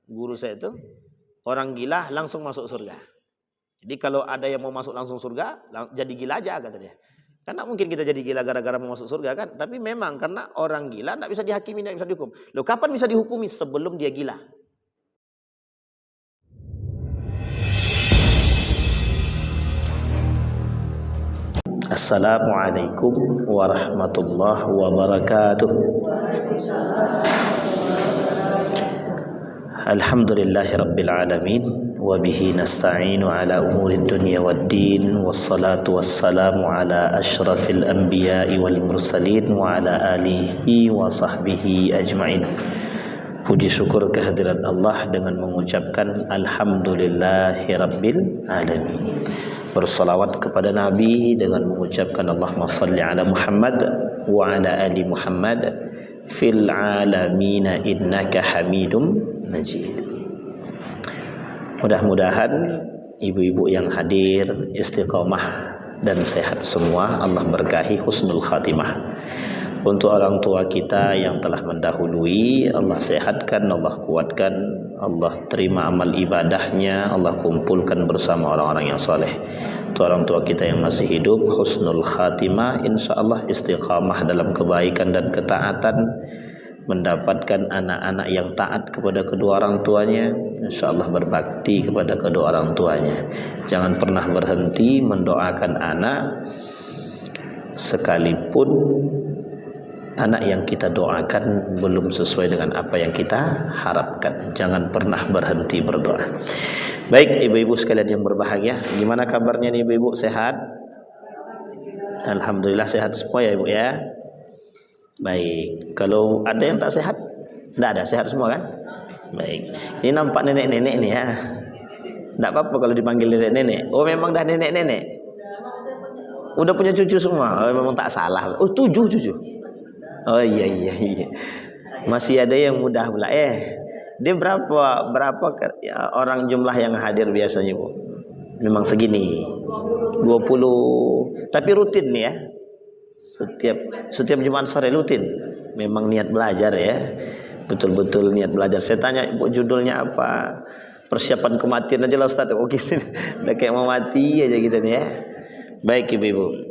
guru saya itu, orang gila langsung masuk surga. Jadi kalau ada yang mau masuk langsung surga, jadi gila aja kata dia. Karena mungkin kita jadi gila gara-gara mau masuk surga kan. Tapi memang karena orang gila tidak bisa dihakimi, tidak bisa dihukum. Loh kapan bisa dihukumi? Sebelum dia gila. Assalamualaikum warahmatullahi wabarakatuh. Alhamdulillahi rabbil alamin. Wabihi nasta'inu ala umurid dunya waddin. Wassalatu wassalamu ala ashrafil anbiya'i wal mursalin. Wa ala alihi wa sahbihi ajma'in. Puji syukur kehadiran Allah dengan mengucapkan Alhamdulillahi rabbil alamin. Bersalawat kepada Nabi dengan mengucapkan Allahumma salli ala Muhammad wa ala ali Muhammad fil alamina innaka hamidum majid. Mudah-mudahan ibu-ibu yang hadir istiqamah dan sehat semua. Allah berkahi husnul khatimah. Untuk orang tua kita yang telah mendahului, Allah sehatkan, Allah kuatkan, Allah terima amal ibadahnya, Allah kumpulkan bersama orang-orang yang soleh. Untuk orang tua kita yang masih hidup, husnul khatimah, insyaallah istiqamah dalam kebaikan dan ketaatan, mendapatkan anak-anak yang taat kepada kedua orang tuanya, insyaallah berbakti kepada kedua orang tuanya. Jangan pernah berhenti mendoakan anak, sekalipun anak yang kita doakan belum sesuai dengan apa yang kita harapkan. Jangan pernah berhenti berdoa. Baik ibu-ibu sekalian yang berbahagia, gimana kabarnya nih ibu-ibu, sehat? Alhamdulillah sehat semua ya ibu ya. Baik, kalau ada yang tak sehat? Tidak ada, sehat semua kan? Baik, ini nampak nenek-nenek nih ya. Tidak apa-apa kalau dipanggil nenek-nenek. Oh memang dah nenek-nenek? Udah punya cucu semua? Oh memang tak salah. Oh 7 cucu? Oh iya. Masih ada yang mudah pula. Dia berapa orang jumlah yang hadir biasanya Bu? Memang segini. 20. Tapi rutin nih ya. Setiap Jumat sore rutin. Memang niat belajar ya. Betul-betul niat belajar. Saya tanya Ibu judulnya apa? Persiapan kematian aja lah Ustaz. Oh gitu. Udah kayak mau mati aja gitu nih ya. Baik ibu-ibu.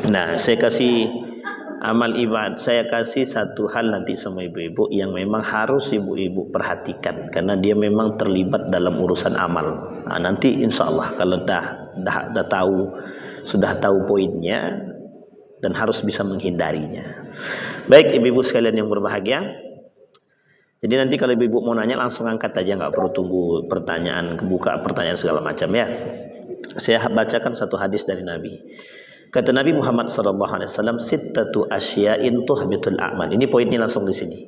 Nah, saya kasih amal ibadah. Saya kasih satu hal nanti sama ibu-ibu yang memang harus ibu-ibu perhatikan karena dia memang terlibat dalam urusan amal. Nah, nanti insya Allah kalau dah tahu, sudah tahu poinnya dan harus bisa menghindarinya. Baik ibu-ibu sekalian yang berbahagia. Jadi nanti kalau ibu-ibu mau nanya langsung angkat aja, nggak perlu tunggu pertanyaan, kebuka pertanyaan segala macam ya. Saya bacakan satu hadis dari Nabi. Kata Nabi Muhammad SAW, sittatu asya'in tuhbitul a'mal. Ini poinnya langsung di sini.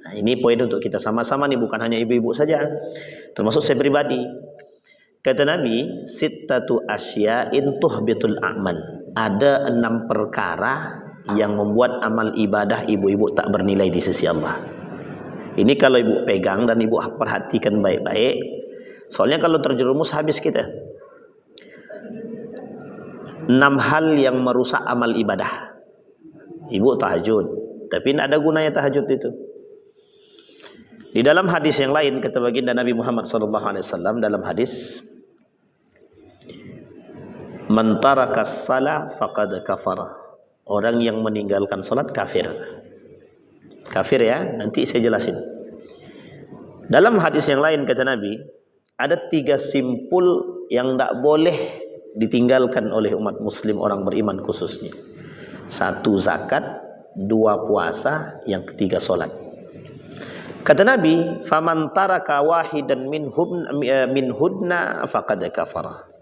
Nah, ini poin untuk kita sama-sama nih, bukan hanya ibu-ibu saja, termasuk saya pribadi. Kata Nabi, sittatu asya'in tuhbitul a'mal. Ada 6 perkara yang membuat amal ibadah ibu-ibu tak bernilai di sisi Allah. Ini kalau ibu pegang dan ibu perhatikan baik-baik. Soalnya kalau terjerumus habis kita. 6 hal yang merusak amal ibadah. Ibu tahajud, tapi tidak ada gunanya tahajud itu. Di dalam hadis yang lain kata baginda Nabi Muhammad SAW dalam hadis, man tarakas salah faqad kafara. Orang yang meninggalkan salat kafir. Kafir ya, nanti saya jelasin. Dalam hadis yang lain kata Nabi, ada 3 simpul yang tidak boleh ditinggalkan oleh umat muslim orang beriman khususnya. 1 zakat, 2 puasa, yang ketiga solat. Kata Nabi, faman taraka wahidan minhudna faqad kafara.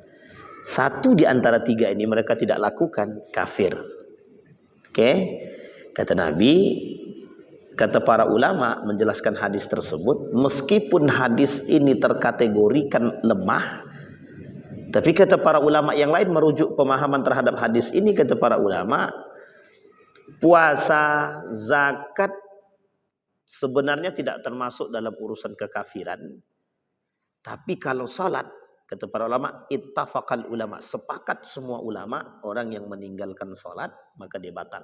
1 di antara 3 ini mereka tidak lakukan, kafir. Oke? Kata Nabi, kata para ulama menjelaskan hadis tersebut, meskipun hadis ini terkategorikan lemah, tapi kata para ulama yang lain merujuk pemahaman terhadap hadis ini, kata para ulama, puasa, zakat sebenarnya tidak termasuk dalam urusan kekafiran. Tapi kalau salat, kata para ulama, ittafaqal ulama, sepakat semua ulama, orang yang meninggalkan salat maka dia batal,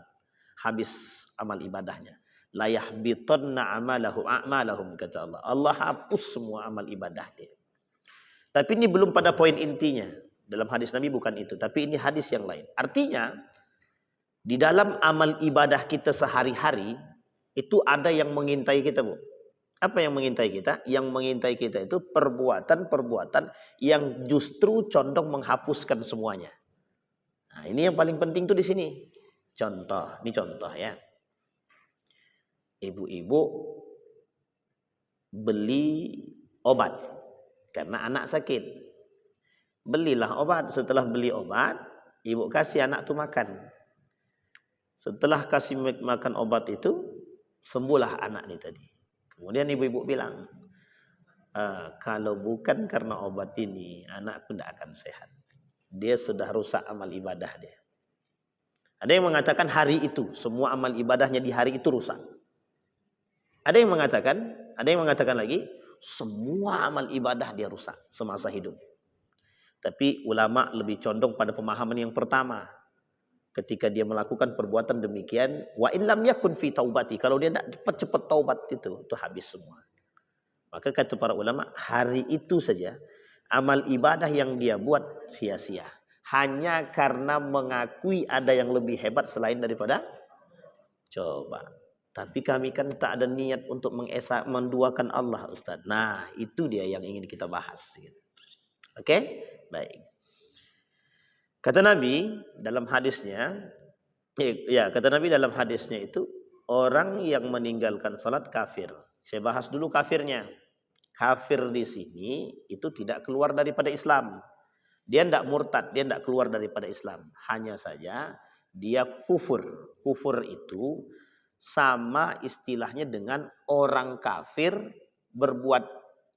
habis amal ibadahnya. la yahbitanna a'malahum kata Allah. Allah hapus semua amal ibadah dia. Tapi ini belum pada poin intinya. Dalam hadis Nabi bukan itu, tapi ini hadis yang lain. Artinya di dalam amal ibadah kita sehari-hari itu ada yang mengintai kita, Bu. Apa yang mengintai kita? Yang mengintai kita itu perbuatan-perbuatan yang justru condong menghapuskan semuanya. Nah, ini yang paling penting tuh di sini. Contoh, ini contoh ya. Ibu-ibu beli obat karena anak sakit. Belilah obat. Setelah beli obat, ibu kasih anak tuh makan. Setelah kasih makan obat itu, sembuhlah anak ini tadi. Kemudian ibu-ibu bilang, kalau bukan karena obat ini, anakku tidak akan sehat. Dia sudah rusak amal ibadah dia. Ada yang mengatakan hari itu, semua amal ibadahnya di hari itu rusak. Ada yang mengatakan lagi, semua amal ibadah dia rusak semasa hidup. Tapi ulama lebih condong pada pemahaman yang pertama. Ketika dia melakukan perbuatan demikian, wa in lam yakun fi taubati, kalau dia tidak cepat-cepat taubat itu habis semua. Maka kata para ulama, hari itu saja amal ibadah yang dia buat sia-sia. Hanya karena mengakui ada yang lebih hebat selain daripada coba. Tapi kami kan tak ada niat untuk menduakan Allah, Ustaz. Nah, itu dia yang ingin kita bahas. Oke? Baik. Kata Nabi dalam hadisnya, kata Nabi dalam hadisnya itu, orang yang meninggalkan salat kafir. Saya bahas dulu kafirnya. Kafir di sini itu tidak keluar daripada Islam. Dia tidak murtad, dia tidak keluar daripada Islam. Hanya saja dia kufur. Kufur itu sama istilahnya dengan orang kafir berbuat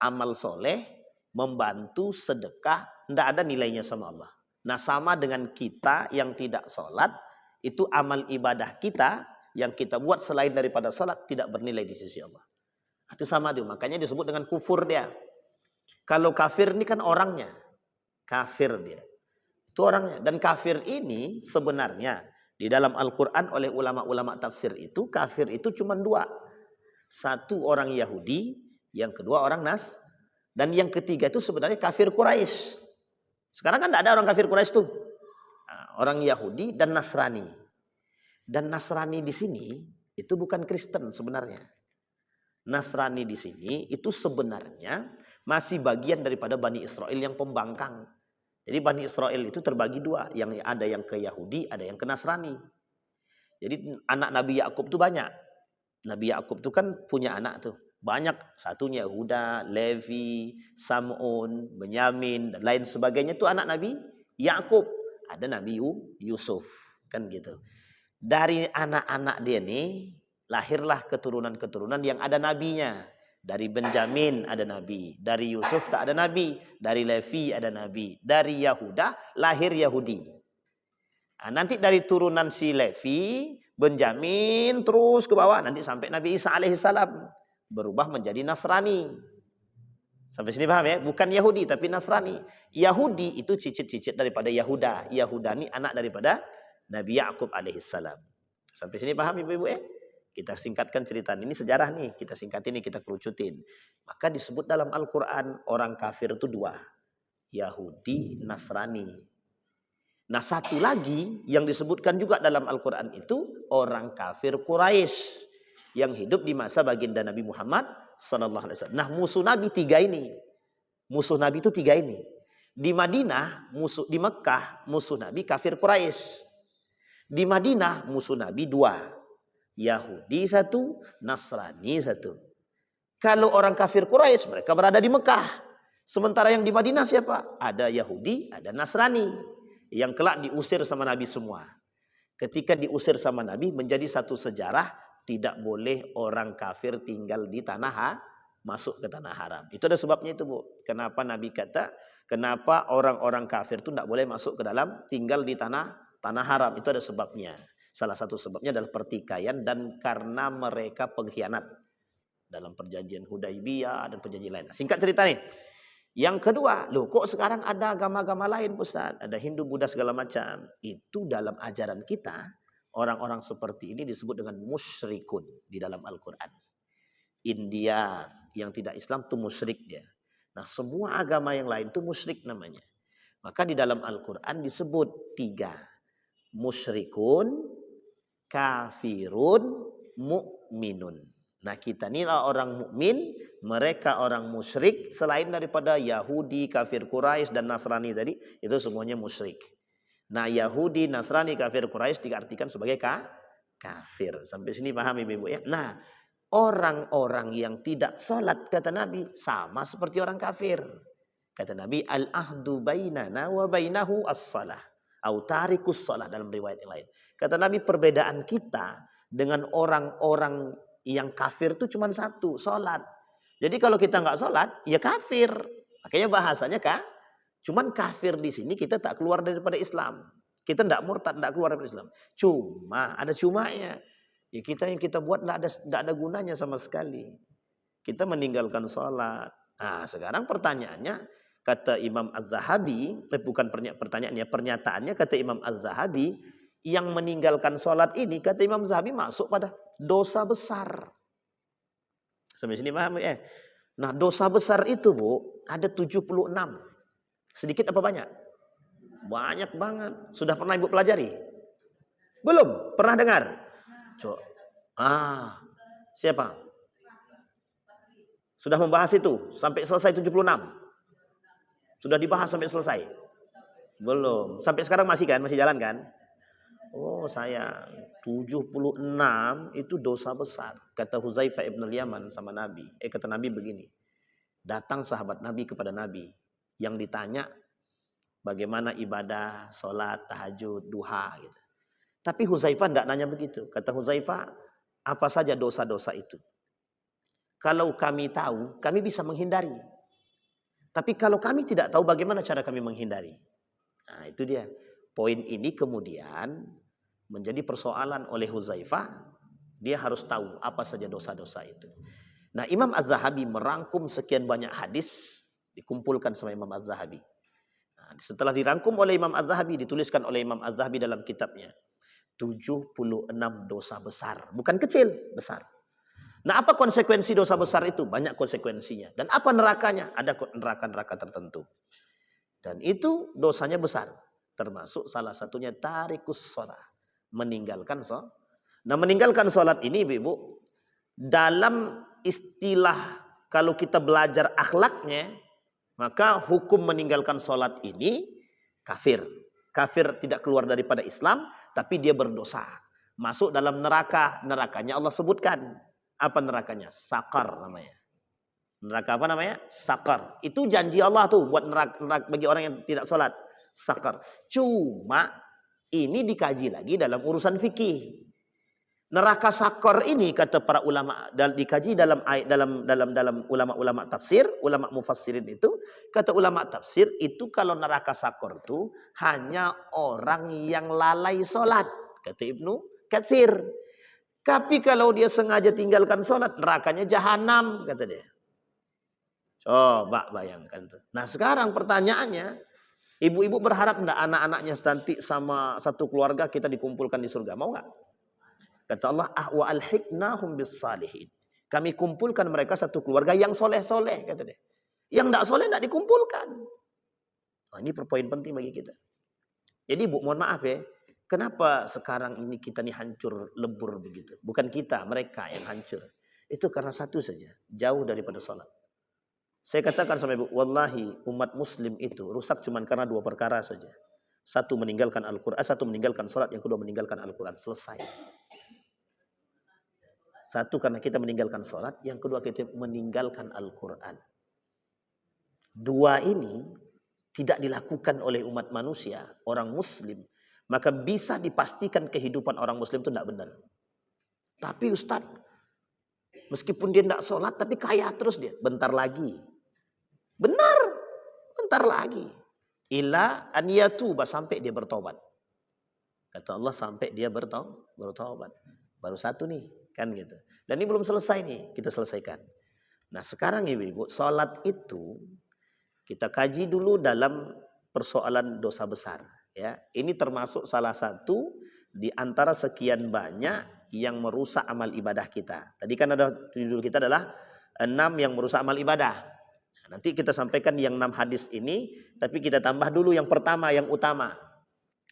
amal soleh, membantu sedekah, tidak ada nilainya sama Allah. Nah, sama dengan kita yang tidak sholat, itu amal ibadah kita yang kita buat selain daripada sholat tidak bernilai di sisi Allah. Itu sama dia, makanya disebut dengan kufur dia. Kalau kafir ini kan orangnya, kafir dia. Itu orangnya. Dan kafir ini sebenarnya di dalam Al-Quran oleh ulama-ulama tafsir itu, kafir itu cuma dua. Satu orang Yahudi, yang kedua orang dan yang ketiga itu sebenarnya kafir Quraisy. Sekarang kan tidak ada orang kafir Quraisy tuh. Nah, orang Yahudi dan Nasrani. Dan Nasrani di sini itu bukan Kristen sebenarnya. Nasrani di sini itu sebenarnya masih bagian daripada Bani Israel yang pembangkang. Jadi Bani Israel itu terbagi dua. Yang ada yang ke Yahudi, ada yang ke Nasrani. Jadi anak Nabi Yakub itu banyak. Nabi Yakub itu kan punya anak tuh. Banyak, satunya Yehuda, Levi, Sam'un, Benyamin, dan lain sebagainya itu anak Nabi Yakub. Ada Nabi Yusuf, kan gitu. Dari anak-anak dia nih, lahirlah keturunan-keturunan yang ada nabinya. Dari Benjamin ada nabi, dari Yusuf tak ada nabi, dari Levi ada nabi, dari Yehuda lahir Yahudi. Nah, nanti dari turunan si Levi, Benjamin terus ke bawah, nanti sampai Nabi Isa alaihissalam. Berubah menjadi Nasrani. Sampai sini paham ya? Bukan Yahudi tapi Nasrani. Yahudi itu cicit-cicit daripada Yahuda. Yahuda ini anak daripada Nabi Yakub alaihissalam. Sampai sini paham ibu-ibu ya? Kita singkatkan cerita ini, sejarah nih. Kita singkatin nih, kita kerucutin. Maka disebut dalam Al-Quran orang kafir itu dua. Yahudi, Nasrani. Nah, satu lagi yang disebutkan juga dalam Al-Quran itu orang kafir Quraisy yang hidup di masa baginda Nabi Muhammad SAW. Nah, musuh Nabi tiga ini. Musuh Nabi itu tiga ini. Di Madinah, di Mekah, musuh Nabi kafir Quraisy. Di Madinah, musuh Nabi dua. Yahudi satu, Nasrani satu. Kalau orang kafir Quraisy, mereka berada di Mekah. Sementara yang di Madinah siapa? Ada Yahudi, ada Nasrani. Yang kelak diusir sama Nabi semua. Ketika diusir sama Nabi, menjadi satu sejarah, tidak boleh orang kafir tinggal di masuk ke tanah haram. Itu ada sebabnya itu, Bu. Kenapa Nabi kata, kenapa orang-orang kafir itu tidak boleh masuk ke dalam, tinggal di tanah haram. Itu ada sebabnya. Salah satu sebabnya adalah pertikaian dan karena mereka pengkhianat dalam perjanjian Hudaibiyah dan perjanjian lain. Singkat cerita nih. Yang kedua, loh kok sekarang ada agama-agama lain, Ustaz? Ada Hindu, Buddha segala macam. Itu dalam ajaran kita, Orang-orang seperti ini disebut dengan musyrikun di dalam Al-Quran. India yang tidak Islam itu musyrik dia. Nah, semua agama yang lain itu musyrik namanya. Maka di dalam Al-Quran disebut 3. Musyrikun, kafirun, mu'minun. Nah, kita ini orang mukmin, mereka orang musyrik, selain daripada Yahudi, kafir Quraisy dan Nasrani tadi, itu semuanya musyrik. Nah, Yahudi, Nasrani, kafir Quraisy diartikan sebagai kafir. Sampai sini paham Ibu ya? Nah, orang-orang yang tidak sholat, kata Nabi, sama seperti orang kafir. Kata Nabi, al-ahdu bainana wa bainahu as-salah. Au tarikus salah dalam riwayat yang lain. Kata Nabi, perbedaan kita dengan orang-orang yang kafir itu cuma satu, sholat. Jadi kalau kita nggak sholat, ya kafir. Makanya bahasanya cuman kafir di sini kita tak keluar daripada Islam. Kita tidak murtad, tidak keluar daripada Islam. Cuma ada cumanya. Ya yang kita buat tidak ada gunanya sama sekali. Kita meninggalkan sholat. Nah, sekarang pertanyaannya, kata Imam Az-Zahabi, bukan pertanyaannya, pernyataannya kata Imam Az-Zahabi, yang meninggalkan sholat ini, kata Imam Az-Zahabi, masuk pada dosa besar. Sampai sini paham ya? Nah, dosa besar itu Bu, ada 76. Sedikit apa banyak? Banyak banget. Sudah pernah Ibu pelajari? Belum? Pernah dengar? Siapa? Sudah membahas itu sampai selesai 76. Sudah dibahas sampai selesai? Belum. Sampai sekarang masih kan? Masih jalan kan? Oh sayang. 76 itu dosa besar. Kata Huzaifah ibn al-Yaman sama Nabi. Kata Nabi begini. Datang sahabat Nabi kepada Nabi. Yang ditanya bagaimana ibadah, sholat, tahajud, duha gitu. Tapi Huzaifah tidak nanya begitu. Kata Huzaifah, apa saja dosa-dosa itu? Kalau kami tahu, kami bisa menghindari. Tapi kalau kami tidak tahu, bagaimana cara kami menghindari? Nah itu dia. Poin ini kemudian menjadi persoalan oleh Huzaifah. Dia harus tahu apa saja dosa-dosa itu. Nah Imam Az-Zahabi merangkum sekian banyak hadis. Dikumpulkan sama Imam Az-Zahabi. Nah, setelah dirangkum oleh Imam Az-Zahabi, dituliskan oleh Imam Az-Zahabi dalam kitabnya. 76 dosa besar. Bukan kecil, besar. Nah apa konsekuensi dosa besar itu? Banyak konsekuensinya. Dan apa nerakanya? Ada neraka-neraka tertentu. Dan itu dosanya besar. Termasuk salah satunya tarikus sholat. Meninggalkan sholat. Nah meninggalkan sholat ini Ibu, dalam istilah kalau kita belajar akhlaknya, maka hukum meninggalkan sholat ini kafir. Kafir tidak keluar daripada Islam, tapi dia berdosa. Masuk dalam neraka. Nerakanya Allah sebutkan. Apa nerakanya? Sakar namanya. Neraka apa namanya? Sakar. Itu janji Allah tuh buat neraka bagi orang yang tidak sholat. Sakar. Cuma ini dikaji lagi dalam urusan fikih. Neraka sakar ini kata para ulama dikaji dalam ulama-ulama tafsir, ulama mufassirin itu kata ulama tafsir itu kalau neraka sakar itu hanya orang yang lalai sholat kata Ibnu Katsir. Tapi kalau dia sengaja tinggalkan sholat nerakanya jahanam kata dia. Coba bayangkan tuh. Nah sekarang pertanyaannya, ibu-ibu berharap enggak anak-anaknya nanti sama satu keluarga kita dikumpulkan di surga, mau enggak? Kata Allah, wa alhiqnahum bis salihin. Kami kumpulkan mereka satu keluarga yang soleh-soleh kata dia. Yang enggak soleh enggak dikumpulkan. Oh, ini poin penting bagi kita. Jadi Bu, mohon maaf ya. Kenapa sekarang ini kita nih hancur lebur begitu? Bukan kita, mereka yang hancur. Itu karena satu saja, jauh daripada salat. Saya katakan sama Ibu, wallahi umat muslim itu rusak cuma karena 2 perkara saja. Satu meninggalkan Al-Quran, satu meninggalkan salat, yang kedua meninggalkan Al-Quran. Selesai. Satu karena kita meninggalkan salat, yang kedua kita meninggalkan Al-Quran. 2 ini tidak dilakukan oleh umat manusia, orang muslim, maka bisa dipastikan kehidupan orang muslim itu tidak benar. Tapi Ustaz, meskipun dia tidak sholat, tapi kaya terus dia. Bentar lagi. Benar. Bentar lagi. Ila an yatuba, sampai dia bertobat. Kata Allah sampai dia bertobat. Baru satu nih. Kan gitu. Dan ini belum selesai nih. Kita selesaikan. Nah sekarang ibu-ibu, sholat itu kita kaji dulu dalam persoalan dosa besar. Ya, ini termasuk salah satu di antara sekian banyak yang merusak amal ibadah kita. Tadi kan ada judul kita adalah 6 yang merusak amal ibadah. Nanti kita sampaikan yang 6 hadis ini, tapi kita tambah dulu yang pertama, yang utama.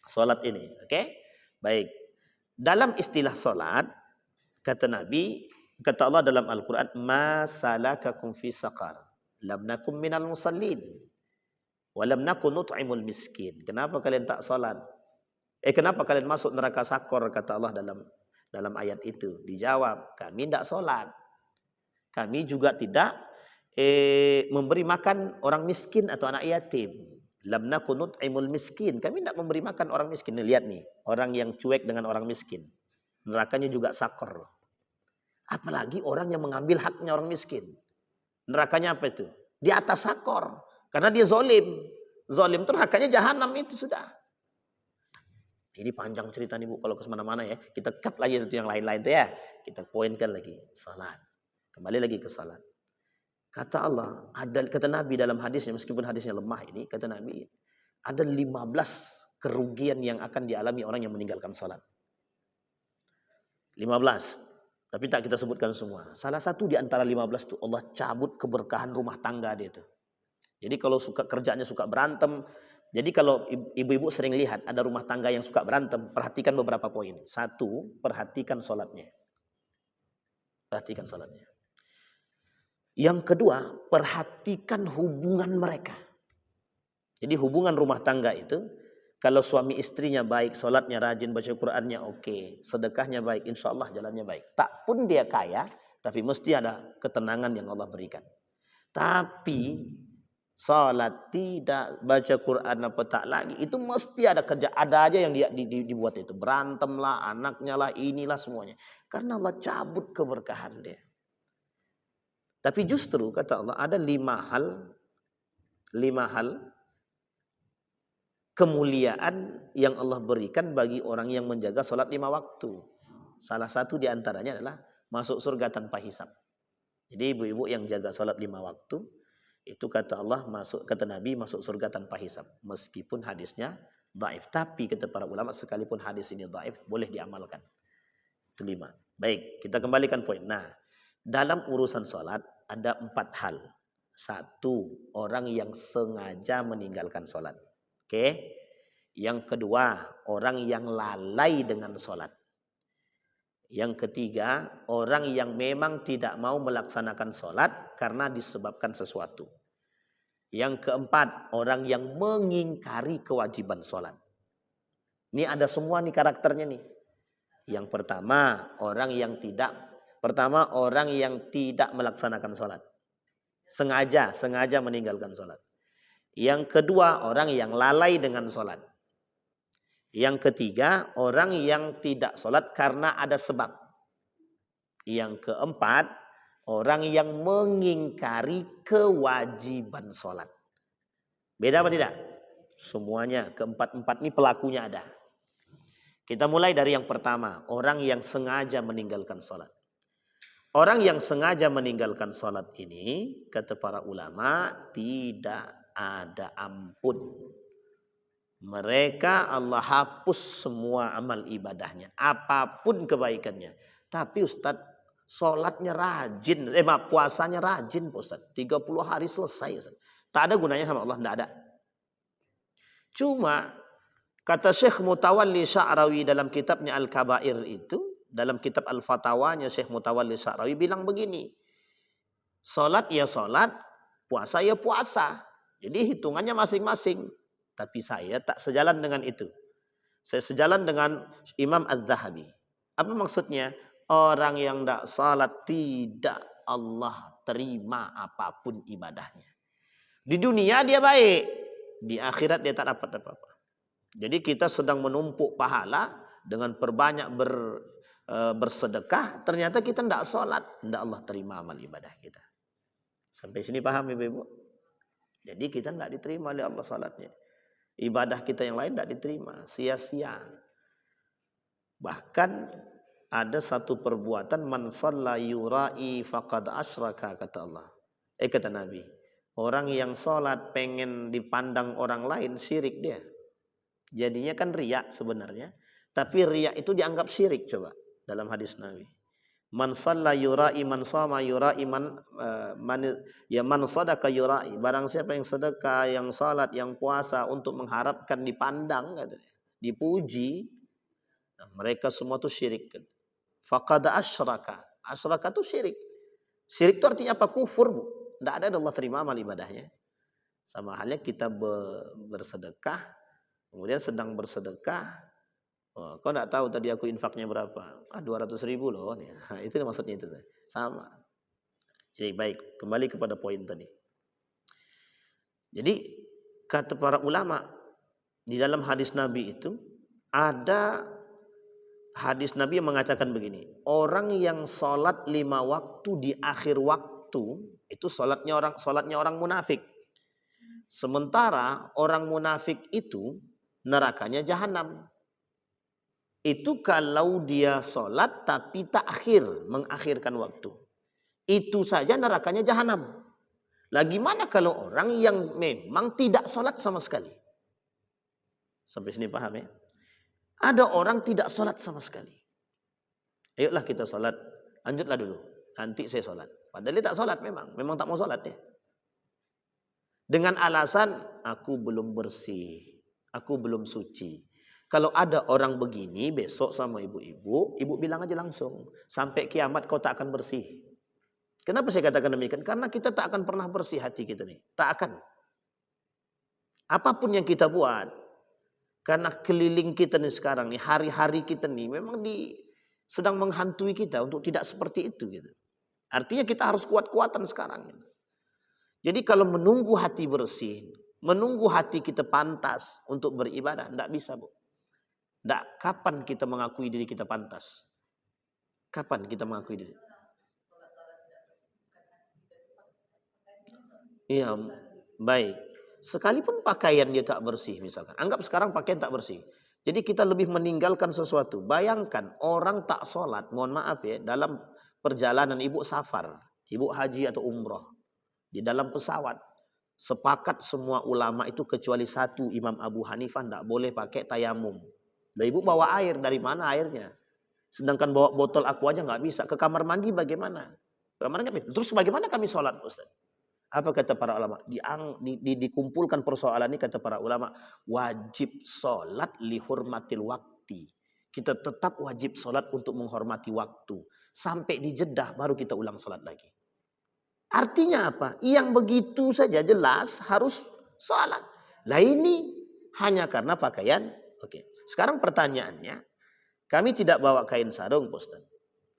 Salat ini, oke? Baik. Dalam istilah salat, kata Nabi, kata Allah dalam Al-Quran, ma salakakum fi saqar, lam nakum minal musallin, wa lam nakun nut'imul miskin. Kenapa kalian tak salat? Kenapa kalian masuk neraka sakor, kata Allah dalam ayat itu. Dijawab, kami tidak salat. Kami juga tidak memberi makan orang miskin atau anak yatim. Lam nakun nut'imul miskin. Kami tidak memberi makan orang miskin. Nih, lihat nih, orang yang cuek dengan orang miskin. Nerakanya juga sakor. Apalagi orang yang mengambil haknya orang miskin. Nerakanya apa itu? Di atas sakor. Karena dia zolim. Zolim itu nerakanya jahanam itu sudah. Ini panjang cerita nih Bu, kalau ke mana-mana ya. Kita cut lagi itu yang lain-lain tuh ya. Kita poinkan lagi. Salat. Kembali lagi ke salat. Kata Allah, kata Nabi dalam hadisnya, meskipun hadisnya lemah ini, kata Nabi, ada 15 kerugian yang akan dialami orang yang meninggalkan salat. 15. Tapi tak kita sebutkan semua. Salah satu di antara 15 itu Allah cabut keberkahan rumah tangga dia itu. Jadi kalau kerjanya suka berantem, jadi kalau ibu-ibu sering lihat ada rumah tangga yang suka berantem, perhatikan beberapa poin. 1, perhatikan salatnya. Perhatikan salatnya. Yang kedua, perhatikan hubungan mereka. Jadi hubungan rumah tangga itu, kalau suami istrinya baik, salatnya rajin, baca Qur'annya oke, sedekahnya baik, insya Allah jalannya baik. Tak pun dia kaya, tapi mesti ada ketenangan yang Allah berikan. Tapi salat tidak, baca Quran apa tak lagi, itu mesti ada kerja, ada aja yang dibuat itu. Berantem lah, anaknya lah, inilah semuanya. Karena Allah cabut keberkahan dia. Tapi justru kata Allah ada 5 hal kemuliaan yang Allah berikan bagi orang yang menjaga salat 5 waktu. Salah satu di antaranya adalah masuk surga tanpa hisab. Jadi ibu-ibu yang jaga salat 5 waktu, itu kata Allah, kata Nabi, masuk surga tanpa hisab. Meskipun hadisnya dhaif. Tapi kata para ulama, sekalipun hadis ini dhaif, boleh diamalkan. Itu 5. Baik, kita kembalikan poin. Nah, dalam urusan salat ada 4 hal. 1, orang yang sengaja meninggalkan salat. Oke. Yang kedua, orang yang lalai dengan salat. Yang ketiga, orang yang memang tidak mau melaksanakan salat karena disebabkan sesuatu. Yang keempat, orang yang mengingkari kewajiban salat. Ini ada semua nih karakternya nih. Yang pertama, orang yang tidak melaksanakan salat. Sengaja meninggalkan salat. Yang kedua, orang yang lalai dengan salat. Yang ketiga, orang yang tidak salat karena ada sebab. Yang keempat, orang yang mengingkari kewajiban salat. Beda apa tidak? Semuanya, keempat-empat ini pelakunya ada. Kita mulai dari yang pertama, orang yang sengaja meninggalkan salat. Orang yang sengaja meninggalkan salat ini, kata para ulama, tidak ada ampun. Mereka Allah hapus semua amal ibadahnya, apapun kebaikannya. Tapi Ustaz, sholatnya rajin, puasanya rajin Ustaz. 30 hari selesai Ustaz. Tak ada gunanya sama Allah, tidak ada. Cuma kata Syekh Mutawalli Sya'rawi dalam kitabnya Al-Kabair itu, dalam kitab Al-Fatawanya Syekh Mutawalli Sya'rawi bilang begini. Sholat ya sholat, puasa ya puasa. Jadi hitungannya masing-masing. Tapi saya tak sejalan dengan itu. Saya sejalan dengan Imam Az-Zahabi. Apa maksudnya? Orang yang tidak salat tidak Allah terima apapun ibadahnya. Di dunia dia baik, di akhirat dia tak dapat apa-apa. Jadi kita sedang menumpuk pahala dengan perbanyak bersedekah, ternyata kita tidak salat, tidak Allah terima amal ibadah kita. Sampai sini paham Ibu-ibu? Jadi kita tidak diterima oleh Allah salatnya. Ibadah kita yang lain tidak diterima, sia-sia. Bahkan ada satu perbuatan, man shalla yura'i faqad asyraka, kata Allah. Kata Nabi, orang yang sholat pengen dipandang orang lain, syirik dia. Jadinya kan riya sebenarnya. Tapi riya itu dianggap syirik coba dalam hadis Nabi. Man shalla yura'i, man shoma yura'i, man sadaka yura'i. Barang siapa yang sedekah, yang salat, yang puasa untuk mengharapkan dipandang, katanya, dipuji, nah, mereka semua itu syirik. Faqad asyraka. Asyraka itu syirik. Syirik itu artinya apa? Kufur, Bu. Tidak ada Allah terima amal ibadahnya. Sama halnya kita bersedekah, kemudian sedang bersedekah, oh, kau tidak tahu tadi aku infaknya berapa? 200.000 loh. Nah, itu maksudnya itu. Sama. Jadi baik, kembali kepada poin tadi. Jadi kata para ulama di dalam hadis Nabi itu ada hadis Nabi yang mengatakan begini. Orang yang sholat 5 waktu di akhir waktu itu sholatnya orang munafik. Sementara orang munafik itu nerakanya jahanam. Itu kalau dia sholat tapi takhir, mengakhirkan waktu. Itu saja nerakanya jahanam. Lah gimana kalau orang yang memang tidak sholat sama sekali? Sampai sini paham ya? Ada orang tidak sholat sama sekali. Ayolah kita sholat. Lanjutlah dulu. Nanti saya sholat. Padahal dia tak sholat memang tak mau sholat ya. Dengan alasan aku belum bersih, aku belum suci. Kalau ada orang begini besok sama ibu-ibu, ibu bilang aja langsung. Sampai kiamat kau tak akan bersih. Kenapa saya katakan demikian? Karena kita tak akan pernah bersih hati kita nih. Tak akan. Apapun yang kita buat. Karena keliling kita nih sekarang nih, hari-hari kita nih memang sedang menghantui kita untuk tidak seperti itu gitu. Artinya kita harus kuat-kuatan sekarang. Gitu. Jadi kalau menunggu hati bersih, menunggu hati kita pantas untuk beribadah, tidak bisa, Bu. Tidak, kapan kita mengakui diri kita pantas? Kapan kita mengakui diri? Iya, baik. Sekalipun pakaian dia tak bersih misalkan. Anggap sekarang pakaian tak bersih. Jadi kita lebih meninggalkan sesuatu. Bayangkan orang tak sholat, mohon maaf ya, dalam perjalanan ibu safar, ibu haji atau umroh. Di dalam pesawat. Sepakat semua ulama itu kecuali satu, Imam Abu Hanifah tidak boleh pakai tayamum. Lah ibu bawa air, dari mana airnya? Sedangkan bawa botol aqua aja nggak bisa. Ke kamar mandi bagaimana? Terus bagaimana kami sholat, Ustaz? Apa kata para ulama? Dikumpulkan persoalan ini kata para ulama. Wajib sholat lihurmatil wakti. Kita tetap wajib sholat untuk menghormati waktu. Sampai di Jeddah baru kita ulang sholat lagi. Artinya apa? Yang begitu saja jelas harus sholat. Lah ini hanya karena pakaian. Oke. Sekarang pertanyaannya. Kami tidak bawa kain sarung, Ustaz.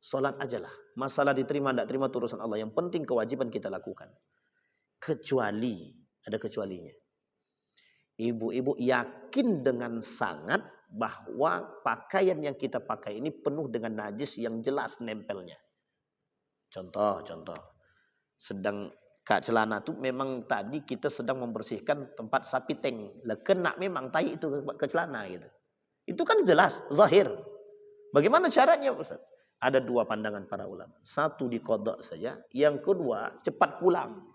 Sholat ajalah. Masalah diterima tidak terima itu urusan Allah. Yang penting kewajiban kita lakukan. Kecuali, ada kecualinya. Ibu-ibu yakin dengan sangat bahwa pakaian yang kita pakai ini penuh dengan najis yang jelas nempelnya. Contoh. Sedang celana itu memang tadi kita sedang membersihkan tempat sapi teng. Lah kena memang tai itu ke celana gitu. Itu kan jelas, zahir. Bagaimana caranya, Ustaz? Ada dua pandangan para ulama. Satu diqadha saja, yang kedua cepat pulang.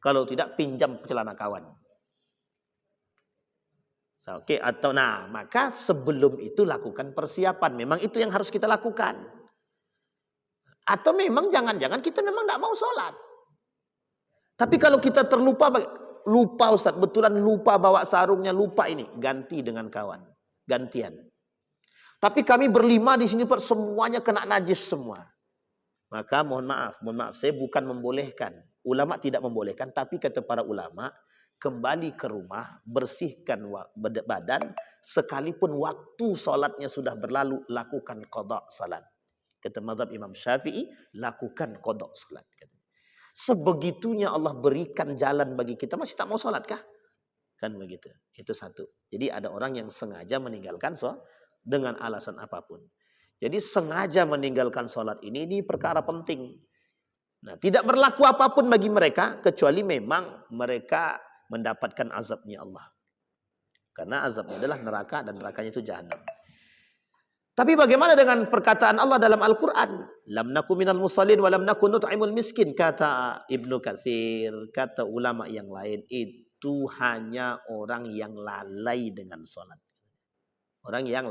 Kalau tidak pinjam celana kawan. Oke, atau maka sebelum itu lakukan persiapan. Memang itu yang harus kita lakukan. Atau memang jangan-jangan kita memang tidak mau sholat. Tapi kalau kita lupa Ustaz, betulan lupa bawa sarungnya, lupa ini, ganti dengan kawan. Gantian. Tapi kami berlima di sini semuanya kena najis semua. Maka mohon maaf, saya bukan membolehkan. Ulama tidak membolehkan, tapi kata para ulama, kembali ke rumah, bersihkan badan, sekalipun waktu sholatnya sudah berlalu, lakukan qadha salat. Kata mazhab Imam Syafi'i, lakukan qadha salat. Sebegitunya Allah berikan jalan bagi kita, masih tak mau sholat kah? Kan begitu. Itu satu. Jadi ada orang yang sengaja meninggalkan sholat dengan alasan apapun. Jadi sengaja meninggalkan sholat ini perkara penting. Nah, tidak berlaku apapun bagi mereka kecuali memang mereka mendapatkan azabnya Allah. Karena azabnya adalah neraka dan nerakanya itu jahanam. Tapi bagaimana dengan perkataan Allah dalam Al-Quran? Lam naku minal musallin wa lam naku nut'imul miskin. Kata Ibnu Katsir, kata ulama yang lain, itu hanya orang yang lalai dengan sholat. Orang yang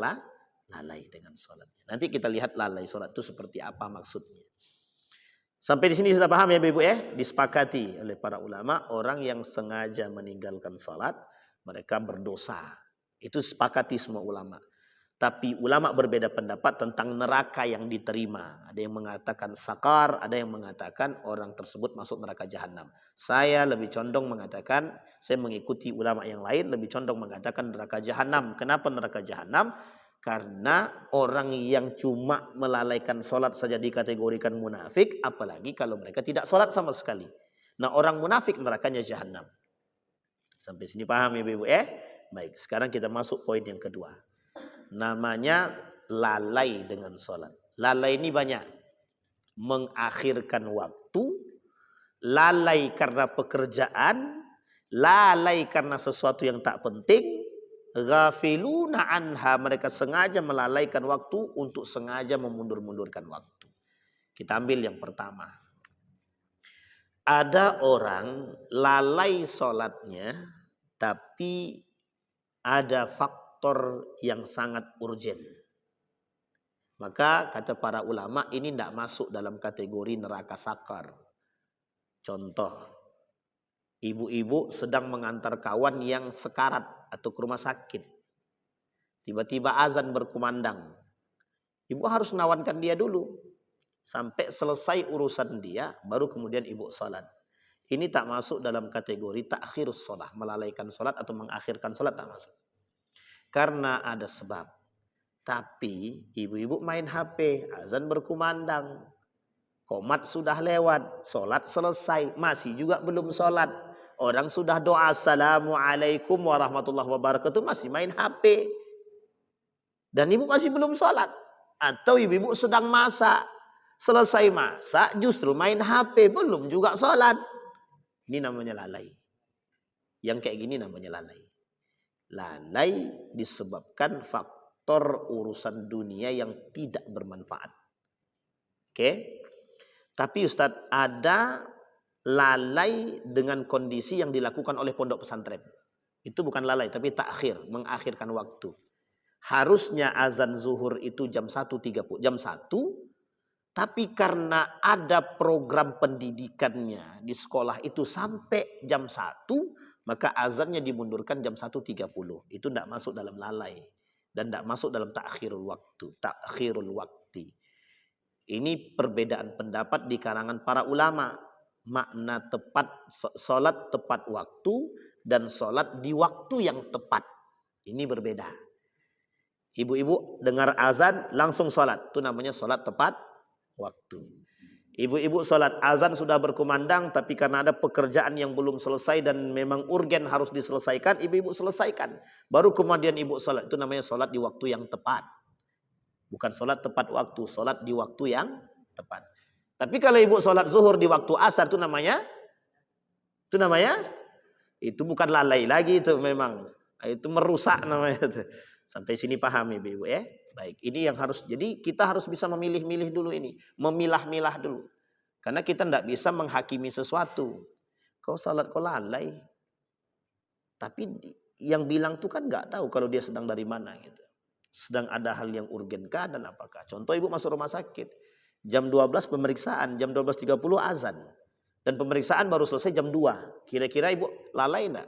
lalai dengan sholatnya. Nanti kita lihat lalai sholat itu seperti apa maksudnya. Sampai di sini sudah paham ya Ibu ya? Disepakati oleh para ulama, orang yang sengaja meninggalkan sholat, mereka berdosa. Itu sepakati semua ulama. Tapi ulama berbeda pendapat tentang neraka yang diterima. Ada yang mengatakan sakar, ada yang mengatakan orang tersebut masuk neraka jahanam. Saya lebih condong mengatakan, saya mengikuti ulama yang lain, lebih condong mengatakan neraka jahanam. Kenapa neraka jahanam? Karena orang yang cuma melalaikan sholat saja dikategorikan munafik, apalagi kalau mereka tidak sholat sama sekali. Nah, orang munafik nerakanya jahanam. Sampai sini paham ya Ibu ya? Baik, sekarang kita masuk poin yang kedua. Namanya lalai dengan sholat. Lalai ini banyak. Mengakhirkan waktu, lalai karena pekerjaan, lalai karena sesuatu yang tak penting, ghafiluna anha, mereka sengaja melalaikan waktu untuk sengaja memundur-mundurkan waktu. Kita ambil yang pertama. Ada orang lalai sholatnya, tapi ada faktor yang sangat urgen. Maka kata para ulama ini tidak masuk dalam kategori neraka sakar. Contoh, ibu-ibu sedang mengantar kawan yang sekarat atau ke rumah sakit. Tiba-tiba azan berkumandang. Ibu harus menawankan dia dulu. Sampai selesai urusan dia, baru kemudian ibu sholat. Ini tak masuk dalam kategori takhirus sholat. Melalaikan sholat atau mengakhirkan sholat tak masuk. Karena ada sebab. Tapi ibu-ibu main HP, azan berkumandang. Qomat sudah lewat, sholat selesai, masih juga belum sholat. Orang sudah doa assalamualaikum warahmatullahi wabarakatuh, masih main HP. Dan ibu masih belum sholat. Atau ibu-ibu sedang masak, selesai masak justru main HP, belum juga sholat. Ini namanya lalai. Yang kayak gini namanya lalai. Lalai disebabkan faktor urusan dunia yang tidak bermanfaat. Oke? Tapi Ustadz, ada lalai dengan kondisi yang dilakukan oleh pondok pesantren. Itu bukan lalai, tapi takhir, mengakhirkan waktu. Harusnya azan zuhur itu jam 1.30, jam 1. Tapi karena ada program pendidikannya di sekolah itu sampai jam 1, maka azannya dimundurkan jam 1.30. Itu tidak masuk dalam lalai. Dan tidak masuk dalam takhirul waktu. Takhirul waktu. Ini perbedaan pendapat di kalangan para ulama. Makna tepat, sholat tepat waktu dan sholat di waktu yang tepat. Ini berbeda. Ibu-ibu dengar azan langsung sholat. Itu namanya sholat tepat waktu. Ibu-ibu sholat azan sudah berkumandang, tapi karena ada pekerjaan yang belum selesai dan memang urgen harus diselesaikan, ibu-ibu selesaikan. Baru kemudian ibu sholat. Itu namanya sholat di waktu yang tepat. Bukan sholat tepat waktu, sholat di waktu yang tepat. Tapi kalau ibu sholat zuhur di waktu asar, itu bukan lalai lagi, itu memang itu merusak namanya. Sampai sini paham ibu ya. Baik, ini yang harus, jadi kita harus bisa memilih-milih dulu ini, memilah-milah dulu. Karena kita tidak bisa menghakimi sesuatu. Kau sholat kau lalai, tapi yang bilang tuh kan nggak tahu kalau dia sedang dari mana gitu. Sedang ada hal yang urgenkah dan apakah. Contoh ibu masuk rumah sakit. Jam 12 pemeriksaan. Jam 12.30 azan. Dan pemeriksaan baru selesai jam 2. Kira-kira ibu lalai enggak?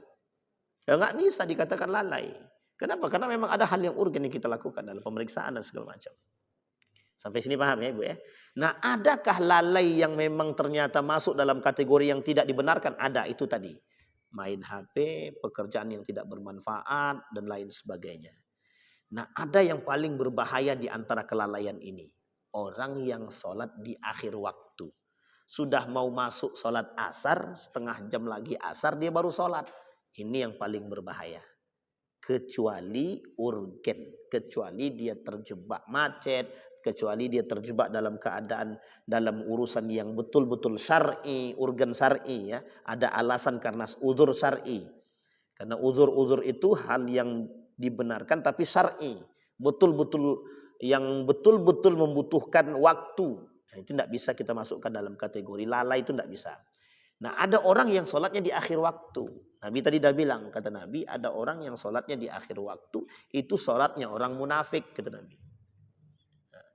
Ya enggak bisa dikatakan lalai. Kenapa? Karena memang ada hal yang urgen yang kita lakukan dalam pemeriksaan dan segala macam. Sampai sini paham ya ibu ya? Nah, adakah lalai yang memang ternyata masuk dalam kategori yang tidak dibenarkan? Ada, itu tadi. Main HP, pekerjaan yang tidak bermanfaat, dan lain sebagainya. Nah, ada yang paling berbahaya di antara kelalaian ini. Orang yang sholat di akhir waktu. Sudah mau masuk sholat asar, setengah jam lagi asar, dia baru sholat. Ini yang paling berbahaya. Kecuali urgen. Kecuali dia terjebak macet. Kecuali dia terjebak dalam keadaan, dalam urusan yang betul-betul syar'i, urgen syar'i ya. Ada alasan karena uzur syar'i. Karena uzur-uzur itu hal yang dibenarkan tapi syar'i, betul-betul yang betul-betul membutuhkan waktu. Nah, itu tidak bisa kita masukkan dalam kategori lalai, itu tidak bisa. Nah, ada orang yang sholatnya di akhir waktu. Nabi tadi dah bilang, kata Nabi, ada orang yang sholatnya di akhir waktu, itu sholatnya orang munafik, kata Nabi.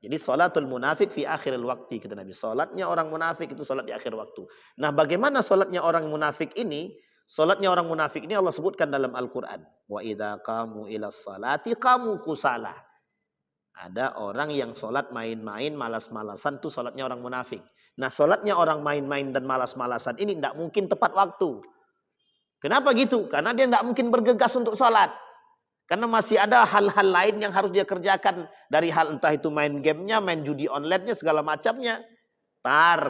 Jadi salatul munafik fi akhiril waktu, kata Nabi. Salatnya orang munafik itu salat di akhir waktu. Nah, bagaimana salatnya orang munafik ini? Salatnya orang munafik ini Allah sebutkan dalam Al-Qur'an. Wa idza qamu ilas salati qamu kusala. Ada orang yang salat main-main, malas-malasan, itu salatnya orang munafik. Nah, salatnya orang main-main dan malas-malasan ini tidak mungkin tepat waktu. Kenapa gitu? Karena dia tidak mungkin bergegas untuk salat. Karena masih ada hal-hal lain yang harus dia kerjakan. Dari hal entah itu main gamenya, main judi online-nya, segala macamnya.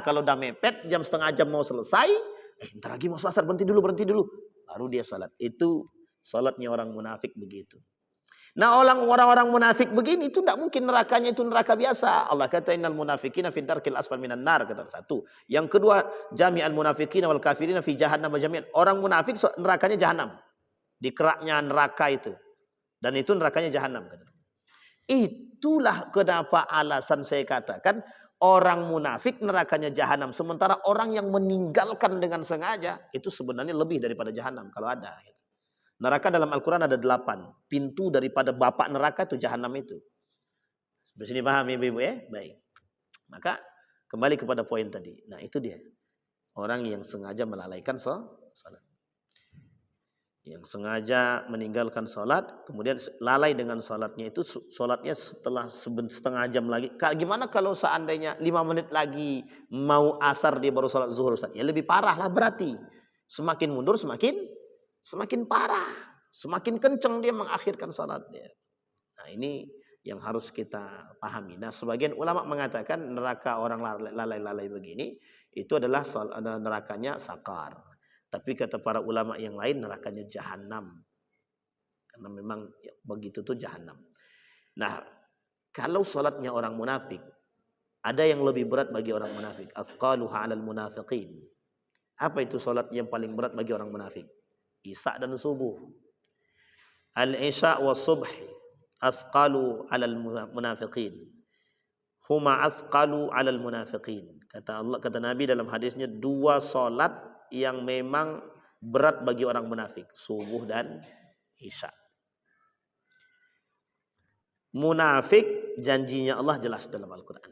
Kalau udah mepet, jam setengah jam mau selesai. Ntar lagi mau asar, berhenti dulu. Baru dia salat. Itu salatnya orang munafik begitu. Nah, orang-orang munafik begini itu tidak mungkin nerakanya itu neraka biasa. Allah kata innal munafiqina fi darkil asfal minan nar, kata satu. Yang kedua, jami'al munafiqina wal kafirina fi jahannam jami'an. Orang munafik nerakanya jahanam. Di keraknya neraka itu. Dan itu nerakanya jahanam. Itulah kenapa alasan saya katakan orang munafik nerakanya jahanam. Sementara orang yang meninggalkan dengan sengaja itu sebenarnya lebih daripada jahanam kalau ada. Neraka dalam Al-Quran ada 8. Pintu daripada bapak neraka itu jahanam itu. Sampai sini paham ya ibu ya? Baik. Maka kembali kepada poin tadi. Nah itu dia. Orang yang sengaja melalaikan salat. Yang sengaja meninggalkan salat, kemudian lalai dengan salatnya itu, salatnya setelah setengah jam lagi. Gimana kalau seandainya 5 menit lagi mau asar dia baru salat zuhur? Ya lebih parah lah berarti. Semakin mundur semakin parah. Semakin kencang dia mengakhirkan salatnya. Nah ini yang harus kita pahami. Nah sebagian ulama mengatakan neraka orang lalai-lalai begini itu adalah nerakanya sakar. Tapi kata para ulama yang lain nerakanya jahanam. Karena memang ya, begitu tuh jahanam. Nah, kalau salatnya orang munafik, ada yang lebih berat bagi orang munafik. Athqaluha 'alal munafiqin. Apa itu salat yang paling berat bagi orang munafik? Isya dan subuh. Al-isya wa subh athqalu 'alal munafiqin. Huma athqalu 'alal munafiqin. Kata Nabi dalam hadisnya, 2 salat yang memang berat bagi orang munafik, subuh dan isya. Munafik janjinya Allah jelas dalam Al-Quran.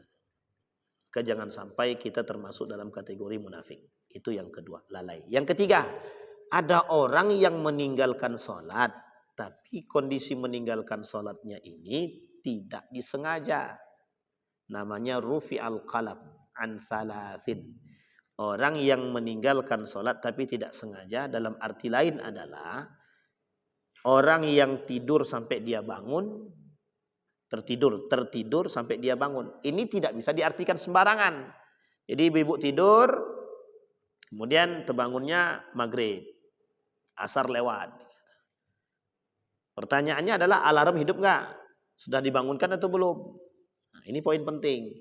Jangan sampai kita termasuk dalam kategori munafik. Itu yang kedua, lalai. Yang ketiga, ada orang yang meninggalkan sholat, tapi kondisi meninggalkan sholatnya ini tidak disengaja. Namanya rufi al-qalam an thalathin. Orang yang meninggalkan sholat tapi tidak sengaja, dalam arti lain adalah orang yang tidur sampai dia bangun, tertidur sampai dia bangun. Ini tidak bisa diartikan sembarangan. Jadi ibu tidur, kemudian terbangunnya maghrib, asar lewat. Pertanyaannya adalah alarm hidup nggak? Sudah dibangunkan atau belum? Nah, ini poin penting.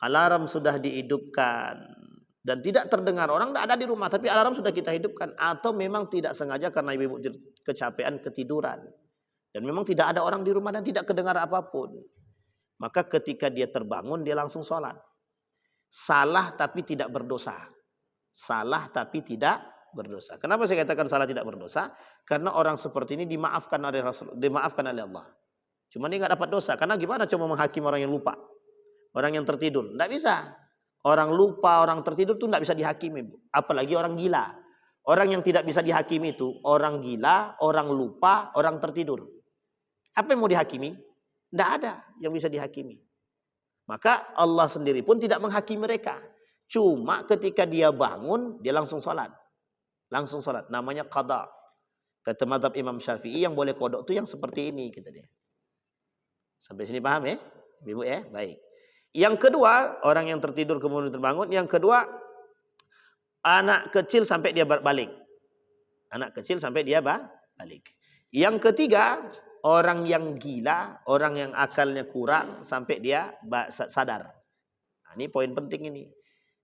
Alarm sudah dihidupkan dan tidak terdengar, orang tidak ada di rumah tapi alarm sudah kita hidupkan, atau memang tidak sengaja karena ibu kecapean ketiduran dan memang tidak ada orang di rumah dan tidak kedengar apapun, maka ketika dia terbangun dia langsung sholat. Salah tapi tidak berdosa. Salah tapi tidak berdosa. Kenapa saya katakan salah tidak berdosa? Karena orang seperti ini dimaafkan oleh Rasul, dimaafkan oleh Allah. Cuma dia nggak dapat dosa. Karena gimana cuma menghakimi orang yang lupa, orang yang tertidur? Nggak bisa. Orang lupa, orang tertidur itu tidak bisa dihakimi. Apalagi orang gila. Orang yang tidak bisa dihakimi itu orang gila, orang lupa, orang tertidur. Apa yang mau dihakimi? Tidak ada yang bisa dihakimi. Maka Allah sendiri pun tidak menghakimi mereka. Cuma ketika dia bangun, dia langsung sholat. Langsung sholat. Namanya qada. Kata mazhab Imam Syafi'i yang boleh kodok itu yang seperti ini. Kata dia. Sampai sini paham ya? Ibu ya? Baik. Yang kedua, orang yang tertidur kemudian terbangun. Yang kedua, anak kecil sampai dia balik. Anak kecil sampai dia balik. Yang ketiga, orang yang gila, orang yang akalnya kurang sampai dia sadar. Nah, ini poin penting ini.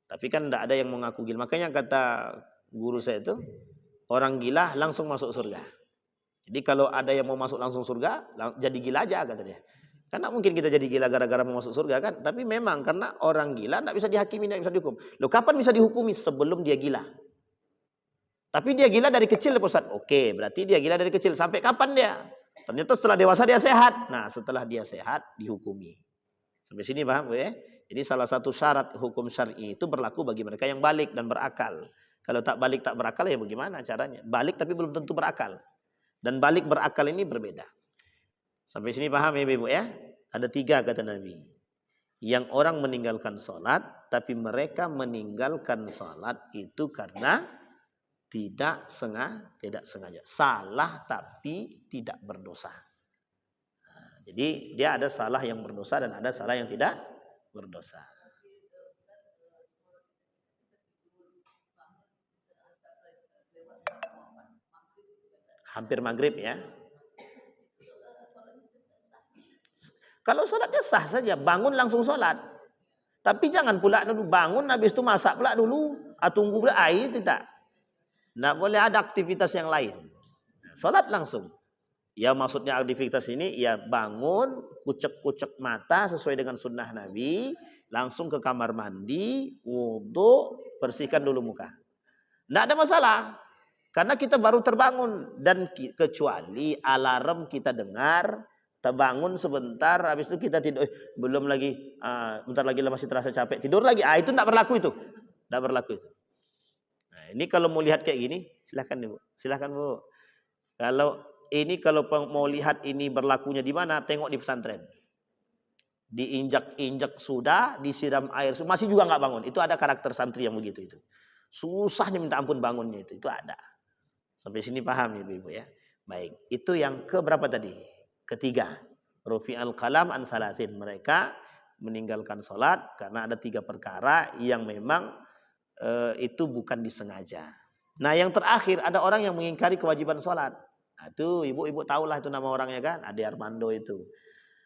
Tapi kan tidak ada yang mengaku gila. Makanya kata guru saya itu, orang gila langsung masuk surga. Jadi kalau ada yang mau masuk langsung surga, jadi gila aja kata dia. Karena mungkin kita jadi gila gara-gara mau masuk surga kan. Tapi memang karena orang gila tidak bisa dihakimi, tidak bisa dihukum. Loh kapan bisa dihukumi? Sebelum dia gila. Tapi dia gila dari kecil Pak Ustaz. Oke, berarti dia gila dari kecil. Sampai kapan dia? Ternyata setelah dewasa dia sehat. Nah setelah dia sehat dihukumi. Sampai sini paham ya? Jadi salah satu syarat hukum syar'i itu berlaku bagi mereka yang balik dan berakal. Kalau tak balik tak berakal ya bagaimana caranya? Balik tapi belum tentu berakal. Dan balik berakal ini berbeda. Sampai sini paham ya Ibu ya? Ada 3 kata Nabi. Yang orang meninggalkan sholat, tapi mereka meninggalkan sholat itu karena tidak sengaja. Salah tapi tidak berdosa. Jadi dia ada salah yang berdosa dan ada salah yang tidak berdosa. Hampir maghrib ya. Kalau sholatnya sah saja, bangun langsung sholat. Tapi jangan pula dulu bangun habis itu masak pula dulu, tunggu pula air tidak. Tidak boleh ada aktivitas yang lain. Sholat langsung. Ya maksudnya aktivitas ini ya bangun, kucek-kucek mata sesuai dengan sunnah Nabi, langsung ke kamar mandi, wudhu, bersihkan dulu muka. Tidak ada masalah. Karena kita baru terbangun. Dan kecuali alarm kita dengar, terbangun sebentar, habis itu kita tidur, belum lagi, bentar lagi masih terasa capek, tidur lagi, itu tidak berlaku itu. Tidak berlaku itu. Nah, ini kalau mau lihat kayak gini, silahkan Bu. Silahkan Bu. Kalau mau lihat ini berlakunya di mana, tengok di pesantren. Diinjak-injak sudah, disiram air, masih juga nggak bangun. Itu ada karakter santri yang begitu itu. Susahnya minta ampun bangunnya itu ada. Sampai sini paham ya Ibu ya. Baik, itu yang keberapa tadi? Ketiga. Rufi'al qalam an thalathin. Mereka meninggalkan sholat karena ada 3 perkara yang memang itu bukan disengaja. Nah yang terakhir ada orang yang mengingkari kewajiban sholat. Nah, itu ibu tahulah itu nama orangnya kan, Ade Armando itu.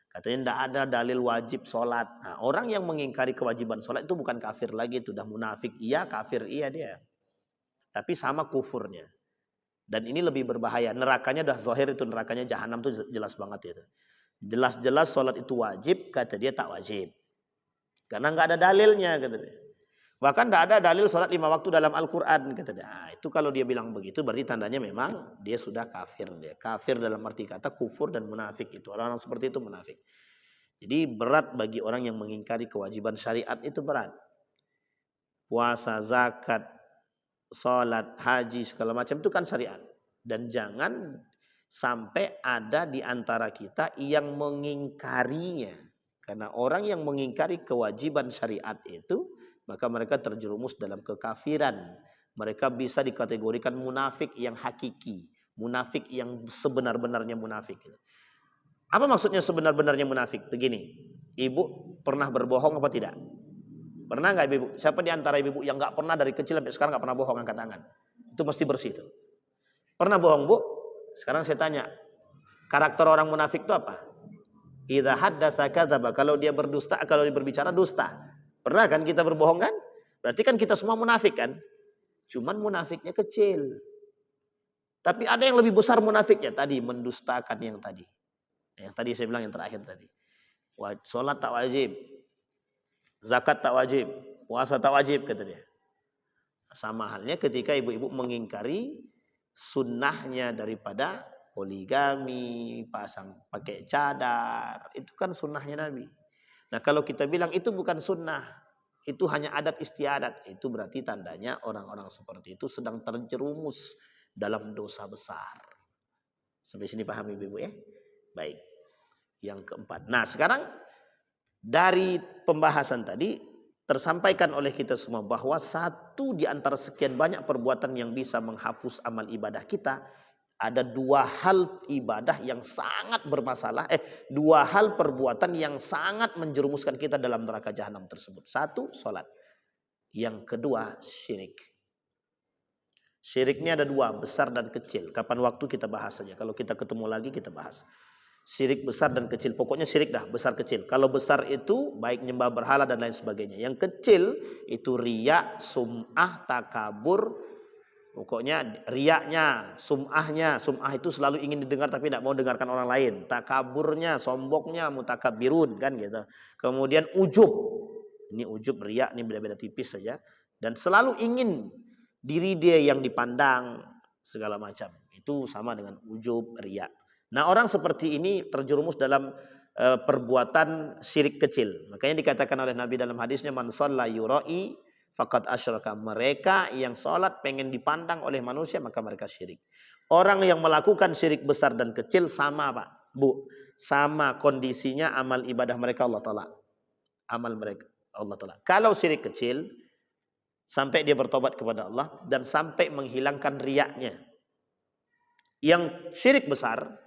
Katanya tidak ada dalil wajib sholat. Nah, orang yang mengingkari kewajiban sholat itu bukan kafir lagi, itu sudah munafik. Iya, kafir iya dia. Tapi sama kufurnya. Dan ini lebih berbahaya. Nerakanya dah zahir itu, nerakanya jahanam itu jelas banget itu. Jelas-jelas sholat itu wajib, kata dia tak wajib. Karena nggak ada dalilnya, kata dia. Bahkan tidak ada dalil sholat 5 waktu dalam Al-Quran. Kata dia. Nah, itu kalau dia bilang begitu berarti tandanya memang dia sudah kafir. Dia kafir dalam arti kata kufur dan munafik. Itu orang-orang seperti itu munafik. Jadi berat bagi orang yang mengingkari kewajiban syariat itu berat. Puasa, zakat, sholat, haji, segala macam itu kan syariat. Dan jangan sampai ada di antara kita yang mengingkarinya. Karena orang yang mengingkari kewajiban syariat itu, maka mereka terjerumus dalam kekafiran. Mereka bisa dikategorikan munafik yang hakiki. Munafik yang sebenar-benarnya munafik. Apa maksudnya sebenar-benarnya munafik? Begini, ibu pernah berbohong apa tidak? Pernah nggak ibu? Siapa di antara ibu yang nggak pernah dari kecil sampai sekarang nggak pernah bohong, angkat tangan? Itu mesti bersih itu. Pernah bohong Bu? Sekarang saya tanya, karakter orang munafik itu apa? Idza haddatsa kadzaba, kalau dia berdusta, kalau dia berbicara dusta. Pernah kan kita berbohong kan? Berarti kan kita semua munafik kan? Cuman munafiknya kecil. Tapi ada yang lebih besar munafiknya tadi, mendustakan yang tadi. Yang tadi saya bilang yang terakhir tadi. Salat tak wajib. Zakat tak wajib. Puasa tak wajib kata dia. Sama halnya ketika ibu-ibu mengingkari sunnahnya daripada poligami, pakai cadar, itu kan sunnahnya Nabi. Nah kalau kita bilang itu bukan sunnah, itu hanya adat istiadat, itu berarti tandanya orang-orang seperti itu sedang terjerumus dalam dosa besar. Sampai sini paham ibu-ibu ya? Baik. Yang keempat. Nah sekarang dari pembahasan tadi tersampaikan oleh kita semua bahwa satu di antara sekian banyak perbuatan yang bisa menghapus amal ibadah kita, ada 2 hal ibadah yang sangat bermasalah, 2 hal perbuatan yang sangat menjerumuskan kita dalam neraka jahanam tersebut. 1, sholat. Yang kedua, syirik. Syirik ini ada 2, besar dan kecil. Kapan waktu kita bahas saja. Kalau kita ketemu lagi kita bahas. Syirik besar dan kecil. Pokoknya syirik dah, besar kecil. Kalau besar itu baik nyembah berhala dan lain sebagainya. Yang kecil itu riya, sum'ah, takabur. Pokoknya riyaknya, sum'ahnya. Sum'ah itu selalu ingin didengar tapi tidak mau dengarkan orang lain. Takaburnya, sombongnya, mutakabirun kan gitu. Kemudian ujub. Ini ujub, riyak, ini beda-beda tipis saja. Dan selalu ingin diri dia yang dipandang segala macam. Itu sama dengan ujub, riyak. Nah orang seperti ini terjerumus dalam perbuatan syirik kecil. Makanya dikatakan oleh Nabi dalam hadisnya, man shalla yura'i faqad asyraka. Mereka yang sholat pengen dipandang oleh manusia maka mereka syirik. Orang yang melakukan syirik besar dan kecil sama Pak, Bu, sama kondisinya amal ibadah mereka Allah Ta'ala. Amal mereka Allah Ta'ala. Kalau syirik kecil sampai dia bertobat kepada Allah dan sampai menghilangkan riyaknya. Yang syirik besar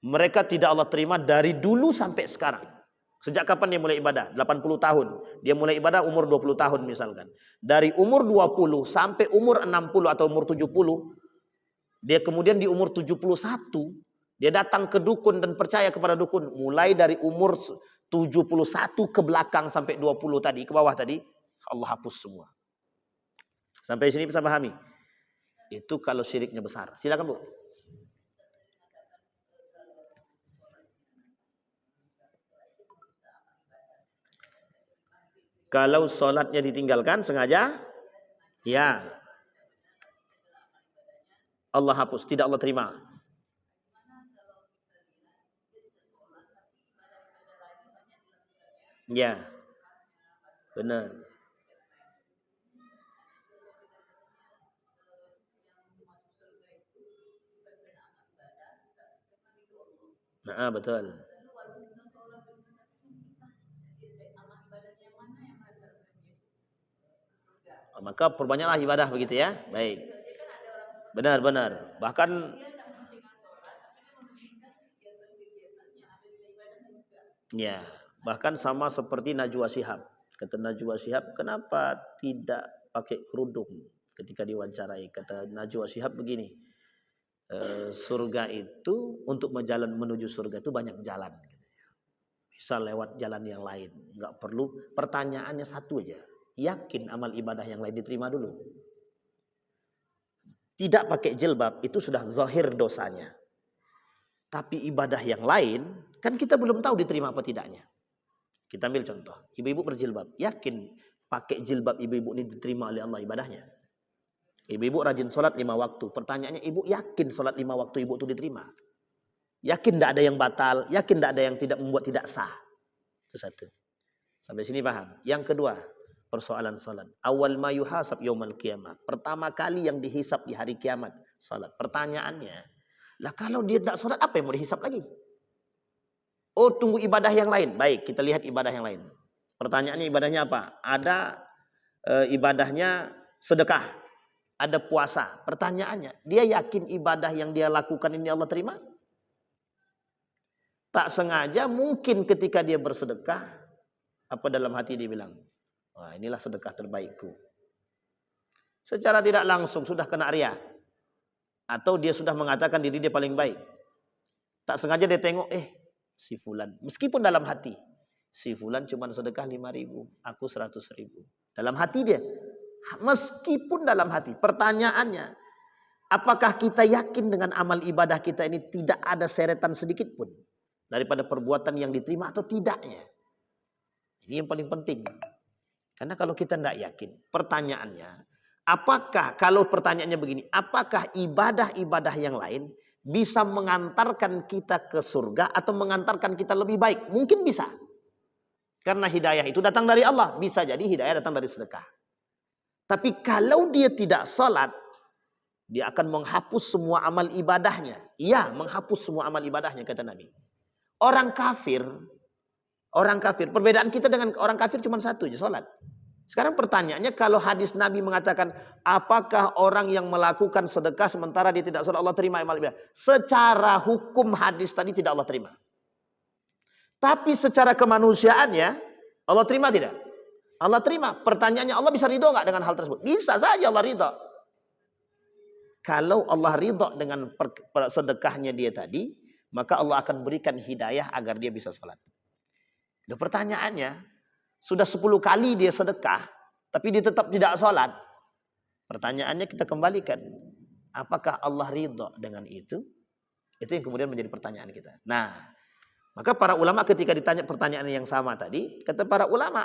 mereka tidak Allah terima dari dulu sampai sekarang. Sejak kapan dia mulai ibadah? 80 tahun. Dia mulai ibadah umur 20 tahun misalkan. Dari umur 20 sampai umur 60 atau umur 70, dia kemudian di umur 71, dia datang ke dukun dan percaya kepada dukun. Mulai dari umur 71 ke belakang sampai 20 tadi, ke bawah tadi, Allah hapus semua. Sampai sini bisa pahami? Itu kalau syiriknya besar. Silakan Bu. Kalau sholatnya ditinggalkan sengaja, ya Allah hapus, tidak Allah terima. Ya, benar. Nah, betul. Maka perbanyaklah ibadah begitu ya. Baik. Benar. Bahkan ya, bahkan sama seperti Najwa Shihab. Kata Najwa Shihab, kenapa tidak pakai kerudung ketika diwawancarai? Kata Najwa Shihab begini, surga itu untuk menuju surga itu banyak jalan. Bisa lewat jalan yang lain, nggak perlu. Pertanyaannya satu aja, yakin amal ibadah yang lain diterima dulu? Tidak pakai jilbab itu sudah zahir dosanya. Tapi ibadah yang lain kan kita belum tahu diterima apa tidaknya. Kita ambil contoh, ibu-ibu berjilbab, yakin pakai jilbab ibu-ibu ini diterima oleh Allah ibadahnya? Ibu-ibu rajin sholat 5 waktu. Pertanyaannya, ibu yakin sholat 5 waktu ibu itu diterima? Yakin tidak ada yang batal? Yakin tidak ada yang tidak membuat tidak sah? Itu satu. Sampai sini paham? Yang kedua, persoalan salat. Awal ma yuhasab yaumal qiyamah. Pertama kali yang dihisab di hari kiamat, salat. Pertanyaannya, lah kalau dia tidak salat apa yang mau dihisab lagi? Oh, tunggu ibadah yang lain. Baik, kita lihat ibadah yang lain. Pertanyaannya ibadahnya apa? Ada ibadahnya sedekah, ada puasa. Pertanyaannya, dia yakin ibadah yang dia lakukan ini Allah terima? Tak sengaja mungkin ketika dia bersedekah, apa dalam hati dia bilang, wah inilah sedekah terbaikku. Secara tidak langsung sudah kena riya. Atau dia sudah mengatakan diri dia paling baik. Tak sengaja dia tengok, si fulan. Meskipun dalam hati, si fulan cuma sedekah 5.000, aku 100.000. Dalam hati dia. Meskipun dalam hati. Pertanyaannya, apakah kita yakin dengan amal ibadah kita ini tidak ada seretan sedikit pun daripada perbuatan yang diterima atau tidaknya? Ini yang paling penting. Karena kalau kita tidak yakin, pertanyaannya, apakah kalau pertanyaannya begini, apakah ibadah-ibadah yang lain bisa mengantarkan kita ke surga atau mengantarkan kita lebih baik? Mungkin bisa. Karena hidayah itu datang dari Allah. Bisa jadi hidayah datang dari sedekah. Tapi kalau dia tidak salat, dia akan menghapus semua amal ibadahnya. Iya, menghapus semua amal ibadahnya, kata Nabi. Orang kafir, perbedaan kita dengan orang kafir cuma satu aja, salat. Sekarang pertanyaannya, kalau hadis Nabi mengatakan, apakah orang yang melakukan sedekah sementara dia tidak salat Allah terima amal ibadah? Secara hukum hadis tadi tidak Allah terima. Tapi secara kemanusiaannya, Allah terima tidak? Allah terima. Pertanyaannya, Allah bisa ridho nggak dengan hal tersebut? Bisa saja Allah ridho. Kalau Allah ridho dengan sedekahnya dia tadi, maka Allah akan berikan hidayah agar dia bisa sholat. Dan pertanyaannya, sudah 10 kali dia sedekah, tapi dia tetap tidak sholat. Pertanyaannya kita kembalikan, apakah Allah ridho dengan itu? Itu yang kemudian menjadi pertanyaan kita. Nah, maka para ulama ketika ditanya pertanyaan yang sama tadi, kata para ulama,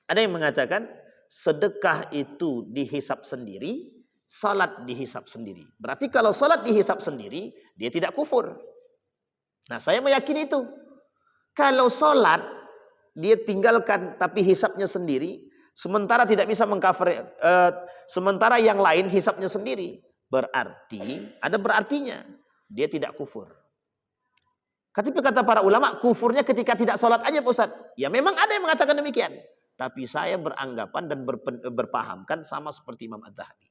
ada yang mengatakan sedekah itu dihisap sendiri, salat dihisap sendiri. Berarti kalau salat dihisap sendiri, dia tidak kufur. Nah, saya meyakini itu. Kalau sholat dia tinggalkan tapi hisapnya sendiri, sementara tidak bisa mengcover, sementara yang lain hisapnya sendiri, berarti ada berartinya dia tidak kufur. Tapi kata para ulama, kufurnya ketika tidak sholat aja Pak Ustaz. Ya memang ada yang mengatakan demikian. Tapi saya beranggapan dan berpahamkan sama seperti Imam Az-Zahabi.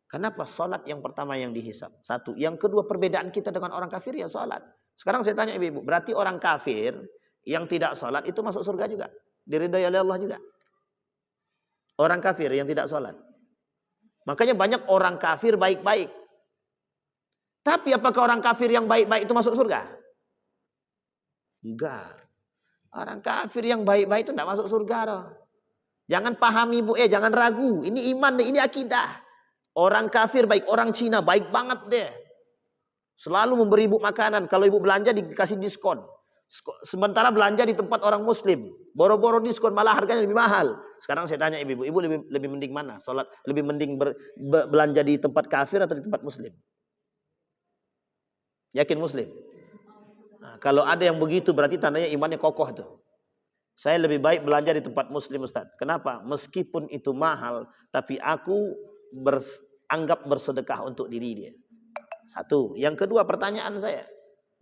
Kenapa sholat yang pertama yang dihisap? Satu. Yang kedua, perbedaan kita dengan orang kafir ya sholat. Sekarang saya tanya ibu-ibu, berarti orang kafir yang tidak sholat itu masuk surga juga? Diridhai oleh Allah juga? Orang kafir yang tidak sholat. Makanya banyak orang kafir baik-baik. Tapi apakah orang kafir yang baik-baik itu masuk surga? Enggak. Orang kafir yang baik-baik itu tidak masuk surga loh. Jangan pahami bu, jangan ragu. Ini iman, ini akidah. Orang kafir baik, orang Cina baik banget deh. Selalu memberi ibu makanan. Kalau ibu belanja dikasih diskon. Sementara belanja di tempat orang muslim, boro-boro diskon, malah harganya lebih mahal. Sekarang saya tanya ibu lebih mending mana? Salat lebih mending belanja di tempat kafir atau di tempat muslim? Yakin muslim? Nah, kalau ada yang begitu berarti tandanya imannya kokoh tuh. Saya lebih baik belanja di tempat muslim Ustaz. Kenapa? Meskipun itu mahal, tapi aku anggap bersedekah untuk diri dia. Satu. Yang kedua pertanyaan saya.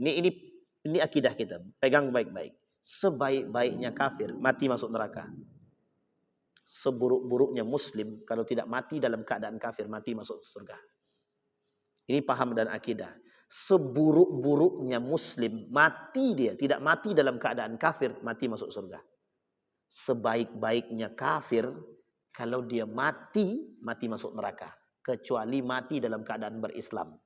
Ini akidah kita. Pegang baik-baik. Sebaik-baiknya kafir mati masuk neraka. Seburuk-buruknya muslim kalau tidak mati dalam keadaan kafir mati masuk surga. Ini paham dan akidah. Seburuk-buruknya muslim mati dia tidak mati dalam keadaan kafir mati masuk surga. Sebaik-baiknya kafir kalau dia mati masuk neraka kecuali mati dalam keadaan berislam.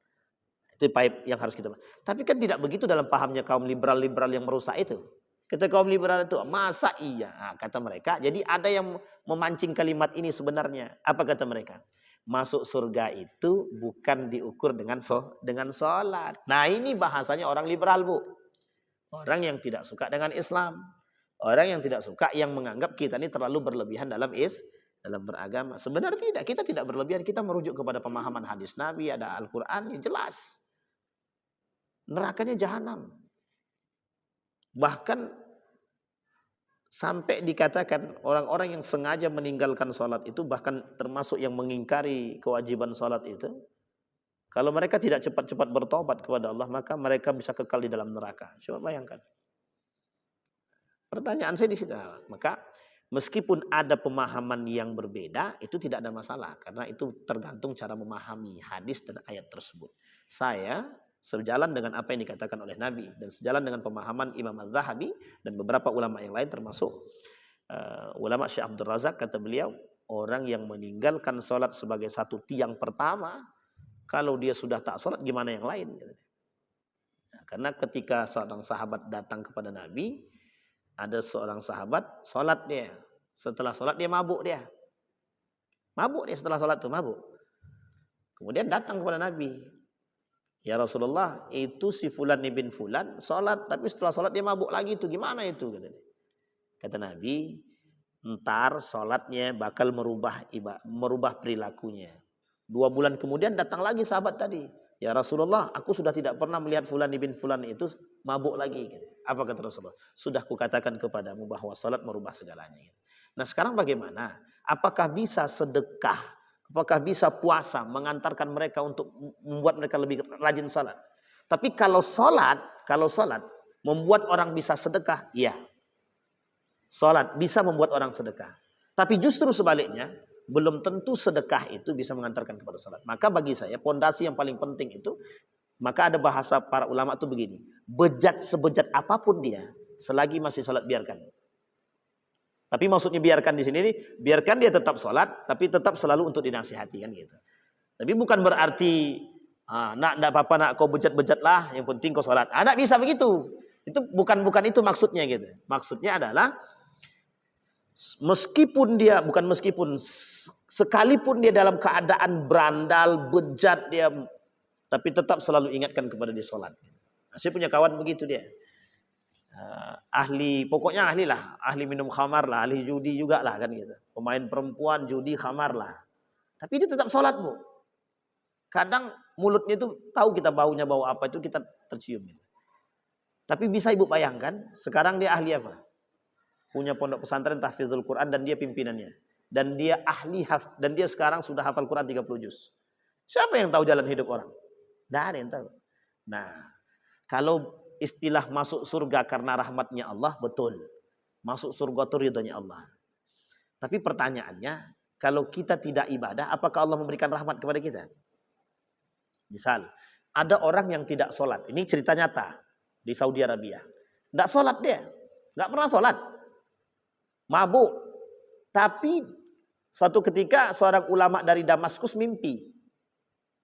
Itu yang harus kita. Tapi kan tidak begitu dalam pahamnya kaum liberal-liberal yang merusak itu. Kata kaum liberal itu, masa iya? Nah, kata mereka. Jadi ada yang memancing kalimat ini sebenarnya. Apa kata mereka? Masuk surga itu bukan diukur dengan sholat. Nah ini bahasanya orang liberal bu. Orang yang tidak suka dengan Islam. Orang yang tidak suka yang menganggap kita ini terlalu berlebihan dalam beragama. Sebenarnya tidak. Kita tidak berlebihan. Kita merujuk kepada pemahaman hadis Nabi. Ada Al-Quran yang jelas. Nerakanya jahanam. Bahkan sampai dikatakan orang-orang yang sengaja meninggalkan sholat itu bahkan termasuk yang mengingkari kewajiban sholat itu. Kalau mereka tidak cepat-cepat bertobat kepada Allah maka mereka bisa kekal di dalam neraka. Coba bayangkan. Pertanyaan saya di situ. Maka meskipun ada pemahaman yang berbeda itu tidak ada masalah. Karena itu tergantung cara memahami hadis dan ayat tersebut. Saya sejalan dengan apa yang dikatakan oleh Nabi dan sejalan dengan pemahaman Imam Az-Zahabi dan beberapa ulama yang lain termasuk ulama Syekh Abdul Razak. Kata beliau, orang yang meninggalkan sholat sebagai satu tiang pertama, kalau dia sudah tak sholat gimana yang lain? Nah, karena ketika seorang sahabat datang kepada Nabi, ada seorang sahabat sholat dia, setelah sholat dia mabuk dia setelah sholat tuh mabuk. Kemudian datang kepada Nabi, ya Rasulullah, itu si Fulan ibn Fulan sholat, tapi setelah sholat dia mabuk lagi, itu gimana itu? Kata Nabi, ntar sholatnya bakal merubah perilakunya. 2 bulan kemudian datang lagi sahabat tadi, ya Rasulullah, aku sudah tidak pernah melihat Fulan ibn Fulan itu mabuk lagi. Apa kata Rasulullah? Sudah kukatakan kepadamu bahwa sholat merubah segalanya. Nah sekarang bagaimana? Apakah bisa sedekah? Apakah bisa puasa mengantarkan mereka untuk membuat mereka lebih rajin salat? Tapi kalau salat membuat orang bisa sedekah, iya. Salat bisa membuat orang sedekah. Tapi justru sebaliknya, belum tentu sedekah itu bisa mengantarkan kepada salat. Maka bagi saya pondasi yang paling penting itu, maka ada bahasa para ulama itu begini, bejat sebejat apapun dia, selagi masih salat biarkan. Tapi maksudnya biarkan di sini, biarkan dia tetap sholat, tapi tetap selalu untuk dinasihati kan gitu. Tapi bukan berarti, nak tidak apa-apa nak kau bejat-bejat lah, yang penting kau sholat. Nak bisa begitu. Itu bukan itu maksudnya gitu. Maksudnya adalah sekalipun dia dalam keadaan berandal, bejat dia, tapi tetap selalu ingatkan kepada dia sholat. Nah, saya punya kawan begitu dia. Pokoknya ahli minum khamar lah, ahli judi juga lah kan gitu. Pemain perempuan, judi, khamar lah. Tapi dia tetap sholat bu. Kadang mulutnya itu tahu kita baunya bau apa itu kita tercium. Gitu. Tapi bisa ibu bayangkan, sekarang dia ahli apa? Punya pondok pesantren tahfizul Quran dan dia pimpinannya. Dan dia dan dia sekarang sudah hafal Quran 30 juz. Siapa yang tahu jalan hidup orang? Tidak ada yang tahu. Nah, kalau istilah masuk surga karena rahmatnya Allah, betul. Masuk surga itu ridhonya Allah. Tapi pertanyaannya, kalau kita tidak ibadah, apakah Allah memberikan rahmat kepada kita? Misal, ada orang yang tidak sholat. Ini cerita nyata di Saudi Arabia. Tidak sholat dia. Tidak pernah sholat. Mabuk. Tapi suatu ketika seorang ulama dari Damaskus mimpi.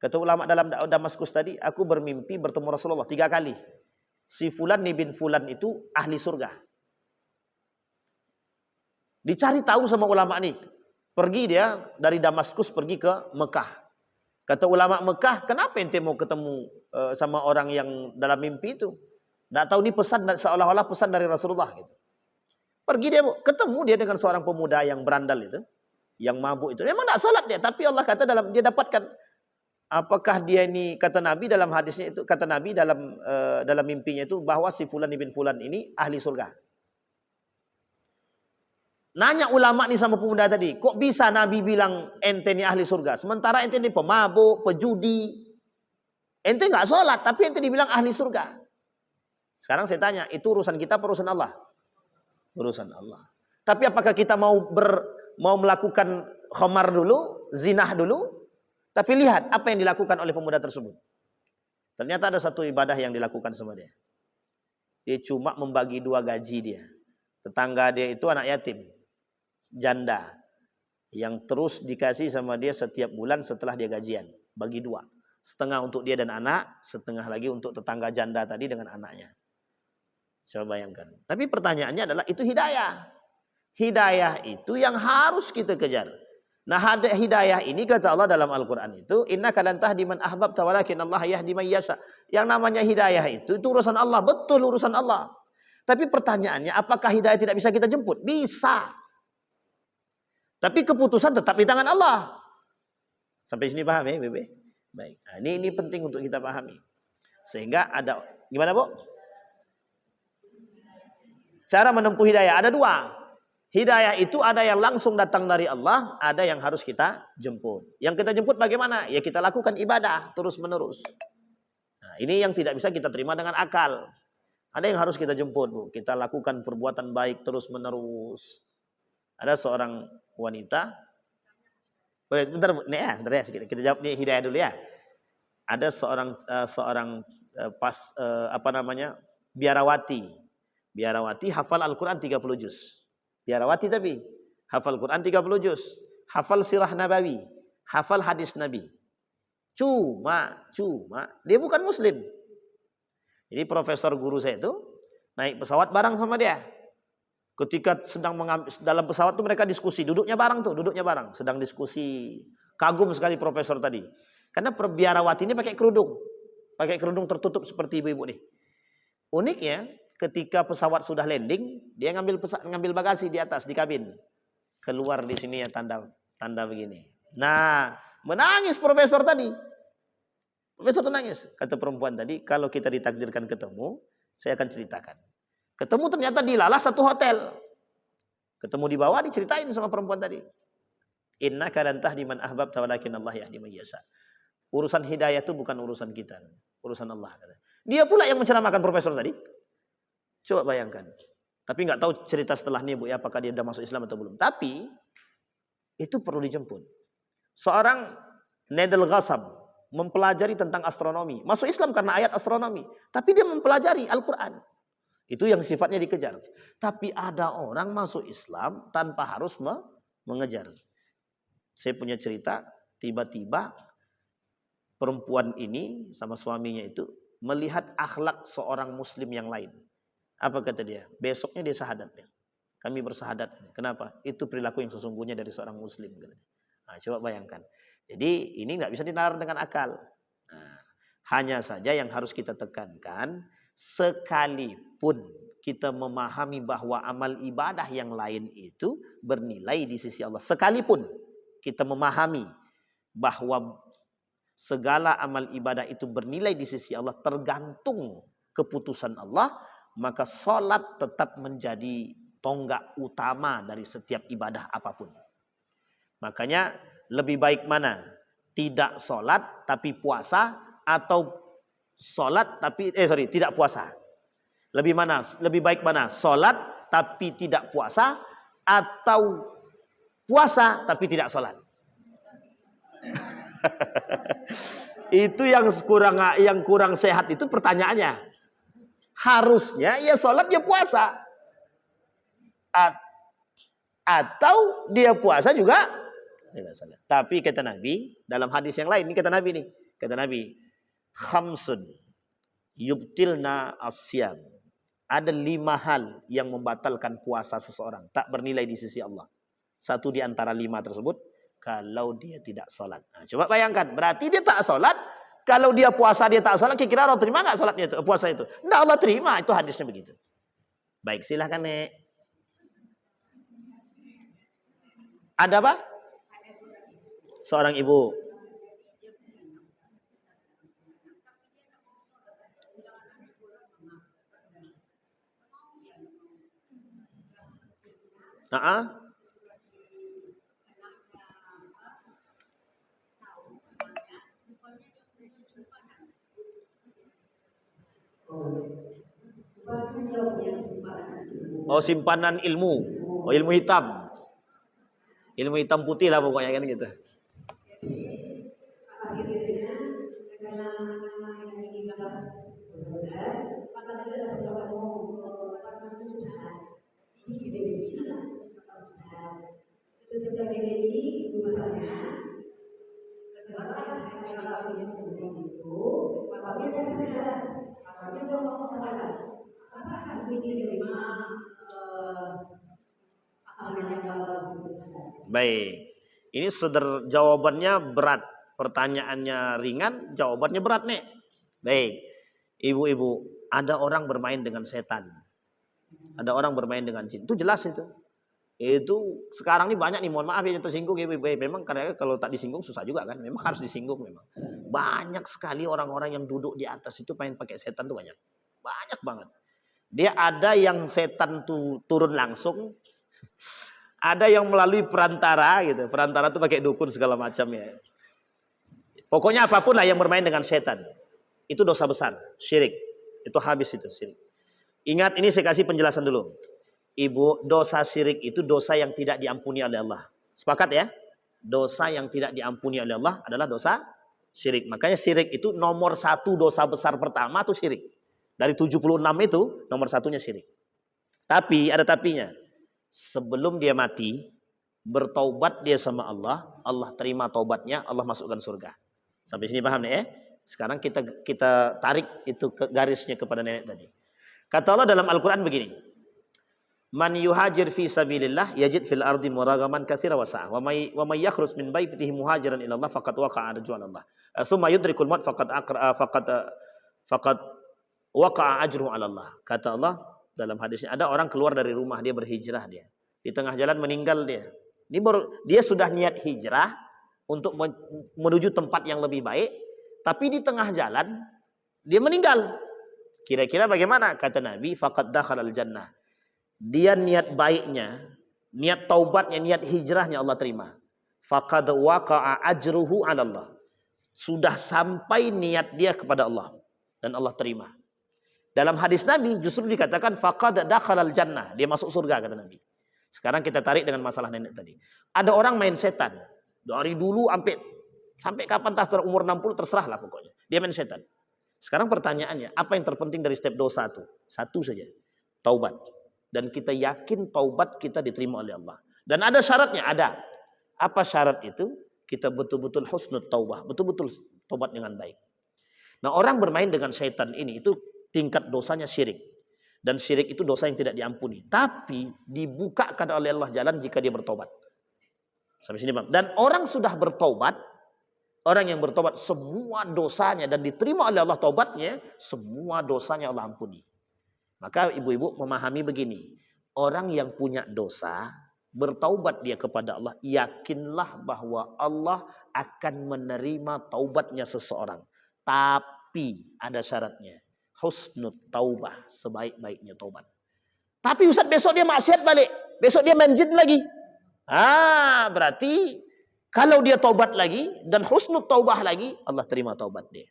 Kata ulama dalam Damaskus tadi, aku bermimpi bertemu Rasulullah 3 kali. Si Fulan bin Fulan itu ahli surga. Dicari tahu sama ulama ini. Pergi dia dari Damaskus pergi ke Mekah. Kata ulama Mekah, kenapa ente mau ketemu sama orang yang dalam mimpi itu? Nggak tahu ini pesan, seolah-olah pesan dari Rasulullah gitu. Pergi dia, ketemu dia dengan seorang pemuda yang berandal itu, yang mabuk itu. Memang nggak salat dia, tapi Allah kata dia dapatkan. Apakah dia ini, kata Nabi dalam hadisnya itu, kata Nabi dalam mimpinya itu bahwa si Fulan bin Fulan ini ahli surga. Nanya ulama nih sama pemuda tadi, kok bisa Nabi bilang ente ini ahli surga? Sementara ente ini pemabuk, pejudi. Ente nggak sholat, tapi ente dibilang ahli surga. Sekarang saya tanya, itu urusan kita apa urusan Allah? Urusan Allah. Tapi apakah kita mau melakukan khamar dulu, zinah dulu? Tapi lihat apa yang dilakukan oleh pemuda tersebut. Ternyata ada satu ibadah yang dilakukan sama dia. Dia cuma membagi 2 gaji dia. Tetangga dia itu anak yatim. Janda yang terus dikasih sama dia setiap bulan setelah dia gajian, bagi 2, setengah untuk dia dan anak, setengah lagi untuk tetangga janda tadi dengan anaknya. Coba bayangkan. Tapi pertanyaannya adalah itu hidayah. Hidayah itu yang harus kita kejar. Nah, hidayah ini kata Allah dalam Al-Quran itu, innaka lan tahdi man ahbabta walakin Allah yahdi man yasha. Yang namanya hidayah itu urusan Allah, betul urusan Allah. Tapi pertanyaannya, apakah hidayah tidak bisa kita jemput? Bisa. Tapi keputusan tetap di tangan Allah. Sampai sini paham ya, Bebe? Baik. Nah, ini penting untuk kita pahami. Sehingga ada, gimana Bu? Cara menempuh hidayah ada 2. Hidayah itu ada yang langsung datang dari Allah, ada yang harus kita jemput. Yang kita jemput bagaimana? Ya kita lakukan ibadah terus menerus. Nah, ini yang tidak bisa kita terima dengan akal. Ada yang harus kita jemput, Bu. Kita lakukan perbuatan baik terus menerus. Ada seorang wanita, bentar ya, kita jawab nih hidayah dulu ya. Ada seorang biarawati hafal Al-Quran 30 juz. Biarawati tapi hafal Quran 30 juz, hafal sirah Nabawi, hafal hadis Nabi. Cuma dia bukan Muslim. Jadi profesor guru saya itu naik pesawat bareng sama dia. Ketika sedang dalam pesawat itu mereka diskusi, duduknya bareng, sedang diskusi. Kagum sekali profesor tadi. Karena biarawati ini pakai kerudung tertutup seperti ibu-ibu nih. Uniknya, ketika pesawat sudah landing, dia ngambil bagasi di atas di kabin. Keluar di sini ya tanda begini. Nah, menangis profesor tadi. Profesor itu nangis. Kata perempuan tadi, kalau kita ditakdirkan ketemu, saya akan ceritakan. Ketemu ternyata dilalah satu hotel. Ketemu di bawah diceritain sama perempuan tadi. Innaka lan tahdi man ahbabta walakin Allah yahdi man yasha. Urusan hidayah itu bukan urusan kita, urusan Allah. Dia pula yang menceramahkan profesor tadi. Coba bayangkan. Tapi nggak tahu cerita setelahnya Bu ya, apakah dia sudah masuk Islam atau belum. Tapi itu perlu dijemput. Seorang Nadal Ghassam mempelajari tentang astronomi. Masuk Islam karena ayat astronomi. Tapi dia mempelajari Al-Quran. Itu yang sifatnya dikejar. Tapi ada orang masuk Islam tanpa harus mengejar. Saya punya cerita, tiba-tiba perempuan ini sama suaminya itu melihat akhlak seorang muslim yang lain. Apa kata dia? Besoknya dia syahadat. Kami bersahadat. Kenapa? Itu perilaku yang sesungguhnya dari seorang muslim. Nah, coba bayangkan. Jadi ini nggak bisa dinalar dengan akal. Nah, hanya saja yang harus kita tekankan, sekalipun kita memahami bahwa amal ibadah yang lain itu bernilai di sisi Allah. Sekalipun kita memahami bahwa segala amal ibadah itu bernilai di sisi Allah tergantung keputusan Allah. maka sholat tetap menjadi tonggak utama dari setiap ibadah apapun. Makanya lebih baik mana? Tidak sholat tapi puasa, atau sholat tapi tidak puasa. Lebih baik mana? Sholat tapi tidak puasa, atau puasa tapi tidak sholat. Itu yang kurang sehat itu pertanyaannya. Harusnya ya sholat ya puasa, atau dia puasa juga tidak sholat. Tapi kata Nabi dalam hadis yang lain, ini kata Nabi, khamsun yubtilna asyam. Ada 5 hal yang membatalkan puasa seseorang, tak bernilai di sisi Allah. Satu di antara 5 tersebut, kalau dia tidak sholat. Nah, coba bayangkan, berarti dia tak sholat. Kalau dia puasa dia tak sholat, kira-kira Allah terima nggak sholatnya itu, puasa itu? Nggak Allah terima, itu hadisnya begitu. Baik, silahkan Nek. Ada apa? Seorang ibu. Oh, simpanan ilmu. Oh, ilmu hitam. Ilmu hitam putih lah pokoknya kan gitu. Baik. Ini jawabannya berat. Pertanyaannya ringan, jawabannya berat nih. Baik. Ibu-ibu, ada orang bermain dengan setan. Ada orang bermain dengan jin. Itu jelas itu. Itu sekarang ini banyak nih, mohon maaf ya tersinggung ibu-ibu. Memang kadang kalau tak disinggung susah juga kan. Memang harus disinggung memang. Banyak sekali orang-orang yang duduk di atas itu main pakai setan tuh banyak. Banyak banget. Dia ada yang setan tuh turun langsung. Ada yang melalui perantara gitu. Perantara tuh pakai dukun segala macam ya. Pokoknya apapun lah yang bermain dengan setan. Itu dosa besar, syirik. Itu habis itu syirik. Ingat, ini saya kasih penjelasan dulu. Ibu, dosa syirik itu dosa yang tidak diampuni oleh Allah. Sepakat ya? Dosa yang tidak diampuni oleh Allah adalah dosa syirik. Makanya syirik itu nomor 1 dosa besar pertama itu syirik. Dari 76 itu nomor 1-nya syirik. Tapi ada tapinya. Sebelum dia mati, bertaubat dia sama Allah, Allah terima taubatnya, Allah masukkan surga. Sampai sini paham nih ya? Sekarang kita tarik itu ke garisnya kepada nenek tadi. Kata Allah dalam Al-Quran begini. Man yuhajir fi sabilillah yajid fil ardi muragaman katsira wa sa'ah. Wa may yakhruj min baitihi muhajiran ila Allah faqad waqa'a ajruhu Allah. Tsumma yudrikul maut faqad waqa'a ajruhu ala Allah. Kata Allah dalam hadisnya, ada orang keluar dari rumah, dia berhijrah dia. Di tengah jalan meninggal dia. Dia sudah niat hijrah untuk menuju tempat yang lebih baik, tapi di tengah jalan dia meninggal. Kira-kira bagaimana? Kata Nabi, faqad dakhalal jannah. Dia niat baiknya, niat taubatnya, niat hijrahnya Allah terima. Faqad waqa'a ajruhu 'ala Allah. Sudah sampai niat dia kepada Allah dan Allah terima. Dalam hadis Nabi justru dikatakan faqad dakhalal jannah, dia masuk surga kata Nabi. Sekarang kita tarik dengan masalah nenek tadi. Ada orang main setan. Dari dulu sampai kapan tas umur 60 terserah lah pokoknya. Dia main setan. Sekarang pertanyaannya, apa yang terpenting dari setiap dosa itu? Satu saja, taubat. Dan kita yakin taubat kita diterima oleh Allah. Dan ada syaratnya, ada. Apa syarat itu? Kita betul-betul husnul taubah, betul-betul taubat dengan baik. Nah, orang bermain dengan setan ini itu tingkat dosanya syirik. Dan syirik itu dosa yang tidak diampuni. Tapi dibukakan oleh Allah jalan jika dia bertobat. Sampai sini, Bang. Dan orang sudah bertobat, orang yang bertobat semua dosanya dan diterima oleh Allah taubatnya, semua dosanya Allah ampuni. Maka ibu-ibu memahami begini. Orang yang punya dosa, bertaubat dia kepada Allah, yakinlah bahwa Allah akan menerima taubatnya seseorang. Tapi ada syaratnya. husnul taubah, sebaik-baiknya taubat. Tapi Ustaz besok dia maksiat balik, besok dia main jin lagi. Berarti kalau dia taubat lagi dan husnul taubah lagi, Allah terima taubat dia.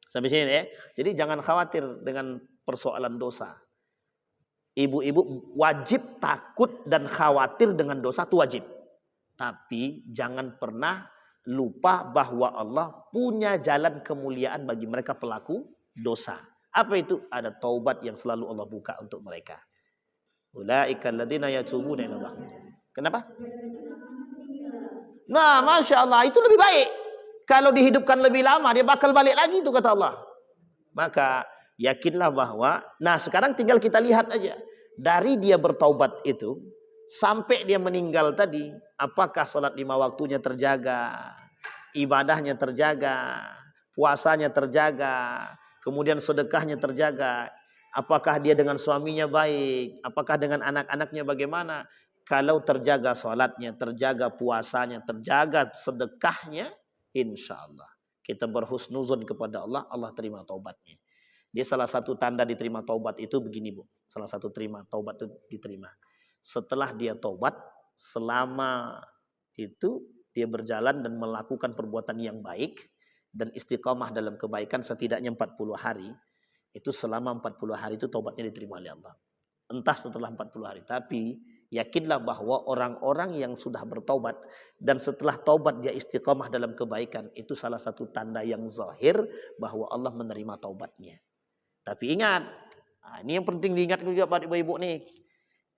Sampai sini ya. Jadi jangan khawatir dengan persoalan dosa. Ibu-ibu wajib takut dan khawatir dengan dosa itu wajib. Tapi jangan pernah lupa bahwa Allah punya jalan kemuliaan bagi mereka pelaku dosa. Apa itu? Ada taubat yang selalu Allah buka untuk mereka. Ulaikal ladzina yatubuna ilallah. Kenapa? Nah, Masya Allah, itu lebih baik. Kalau dihidupkan lebih lama, dia bakal balik lagi itu kata Allah. Maka yakinlah bahwa, nah sekarang tinggal kita lihat aja. Dari dia bertaubat itu, sampai dia meninggal tadi, apakah sholat 5 waktunya terjaga, ibadahnya terjaga, puasanya terjaga, kemudian sedekahnya terjaga, apakah dia dengan suaminya baik, apakah dengan anak-anaknya bagaimana. Kalau terjaga sholatnya, terjaga puasanya, terjaga sedekahnya, insya Allah kita berhusnuzon kepada Allah, Allah terima taubatnya. Dia salah satu tanda diterima taubat itu begini Bu. Salah satu terima taubat itu diterima. Setelah dia taubat, selama itu dia berjalan dan melakukan perbuatan yang baik dan istiqamah dalam kebaikan setidaknya 40 hari. Itu selama 40 hari itu taubatnya diterima oleh Allah. Entah setelah 40 hari. Tapi yakinlah bahwa orang-orang yang sudah bertaubat dan setelah taubat dia istiqamah dalam kebaikan, itu salah satu tanda yang zahir bahwa Allah menerima taubatnya. Tapi ingat, ini yang penting diingat juga Pak Ibu-ibu nih.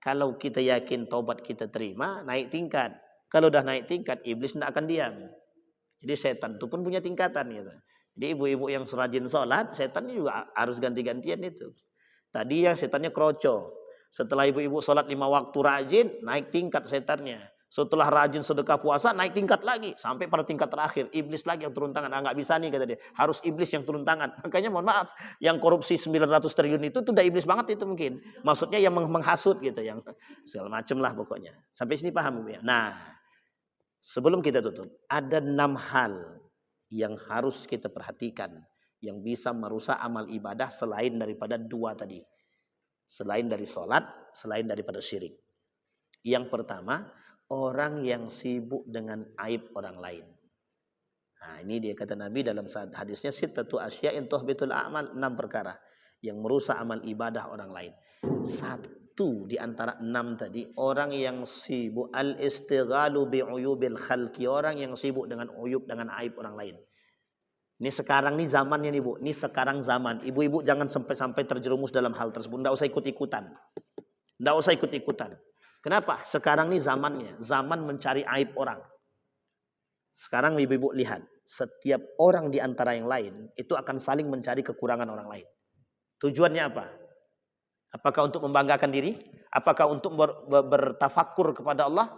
Kalau kita yakin taubat kita terima, naik tingkat. Kalau udah naik tingkat, iblis tidak akan diam. Jadi setan itu pun punya tingkatan gitu. Jadi ibu-ibu yang rajin sholat, setan juga harus ganti-gantian itu. Tadi ya setannya kroco. Setelah ibu-ibu sholat 5 waktu rajin, naik tingkat setannya. Setelah rajin sedekah puasa, naik tingkat lagi. Sampai pada tingkat terakhir, iblis lagi yang turun tangan. Nggak bisa nih kata dia. Harus iblis yang turun tangan. Makanya mohon maaf, yang korupsi 900 triliun itu udah iblis banget itu mungkin. Maksudnya yang menghasut gitu. Yang segala macem lah pokoknya. Sampai sini paham ya? Nah, sebelum kita tutup, ada 6 hal yang harus kita perhatikan. Yang bisa merusak amal ibadah selain daripada 2 tadi. Selain dari sholat, selain daripada syirik. Yang pertama, orang yang sibuk dengan aib orang lain. Nah, ini dia kata Nabi dalam hadisnya, sittatu asya'in tuhbitul a'mal, 6 perkara yang merusak amal ibadah orang lain. 1 di antara 6 tadi, orang yang sibuk al-istighalu bi'uyubil khalqi, orang yang sibuk dengan uyub, dengan aib orang lain. Ini sekarang nih zamannya nih Bu. Ini sekarang zaman. Ibu-ibu jangan sampai terjerumus dalam hal tersebut. Nggak usah ikut-ikutan. Nggak usah ikut-ikutan. Kenapa? Sekarang nih zamannya. Zaman mencari aib orang. Sekarang ibu-ibu lihat. Setiap orang di antara yang lain itu akan saling mencari kekurangan orang lain. Tujuannya apa? Apakah untuk membanggakan diri? Apakah untuk bertafakkur kepada Allah?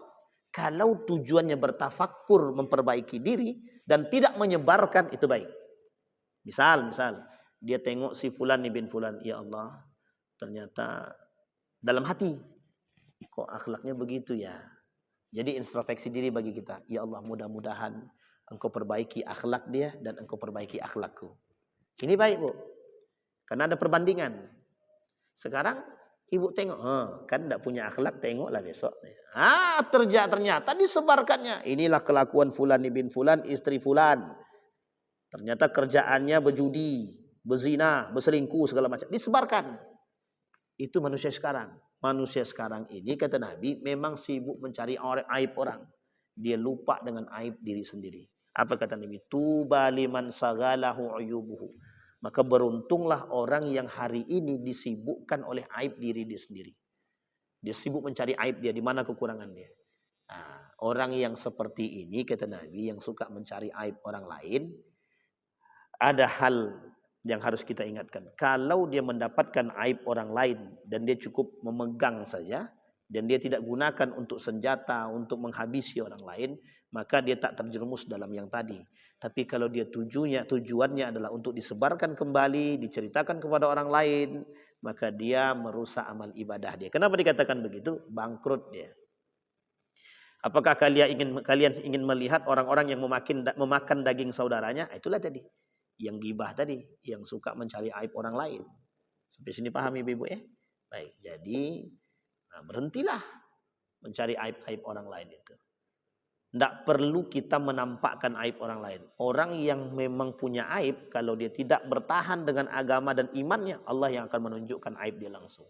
Kalau tujuannya bertafakkur, memperbaiki diri dan tidak menyebarkan, itu baik. Misal dia tengok si fulan bin fulan, ya Allah, ternyata dalam hati kok akhlaknya begitu ya. Jadi introspeksi diri bagi kita. Ya Allah, mudah-mudahan engkau perbaiki akhlak dia dan engkau perbaiki akhlakku. Ini baik Bu. Karena ada perbandingan. Sekarang ibu tengok, kan tidak punya akhlak, tengoklah besok. Ternyata disebarkannya. Inilah kelakuan fulan bin fulan, istri fulan. Ternyata kerjaannya berjudi, berzina, berselingkuh, segala macam. Disebarkan. Itu manusia sekarang. Manusia sekarang ini, kata Nabi, memang sibuk mencari aib orang. Dia lupa dengan aib diri sendiri. Apa kata Nabi? Tuba liman sagalahu uyubuhu. Maka beruntunglah orang yang hari ini disibukkan oleh aib diri dia sendiri. Dia sibuk mencari aib dia, di mana kekurangan dia. Nah, orang yang seperti ini, kata Nabi, yang suka mencari aib orang lain, ada hal yang harus kita ingatkan. Kalau dia mendapatkan aib orang lain dan dia cukup memegang saja dan dia tidak gunakan untuk senjata, untuk menghabisi orang lain, maka dia tak terjerumus dalam yang tadi. Tapi kalau dia tujuannya adalah untuk disebarkan kembali, diceritakan kepada orang lain, maka dia merusak amal ibadah dia. Kenapa dikatakan begitu? Bangkrut dia. Apakah kalian ingin melihat orang-orang yang memakan daging saudaranya? Itulah tadi. Yang gibah tadi, yang suka mencari aib orang lain. Sampai sini paham ibu-ibu ya? Baik, jadi berhentilah mencari aib-aib orang lain itu. Tidak perlu kita menampakkan aib orang lain. Orang yang memang punya aib, kalau dia tidak bertahan dengan agama dan imannya, Allah yang akan menunjukkan aib dia langsung.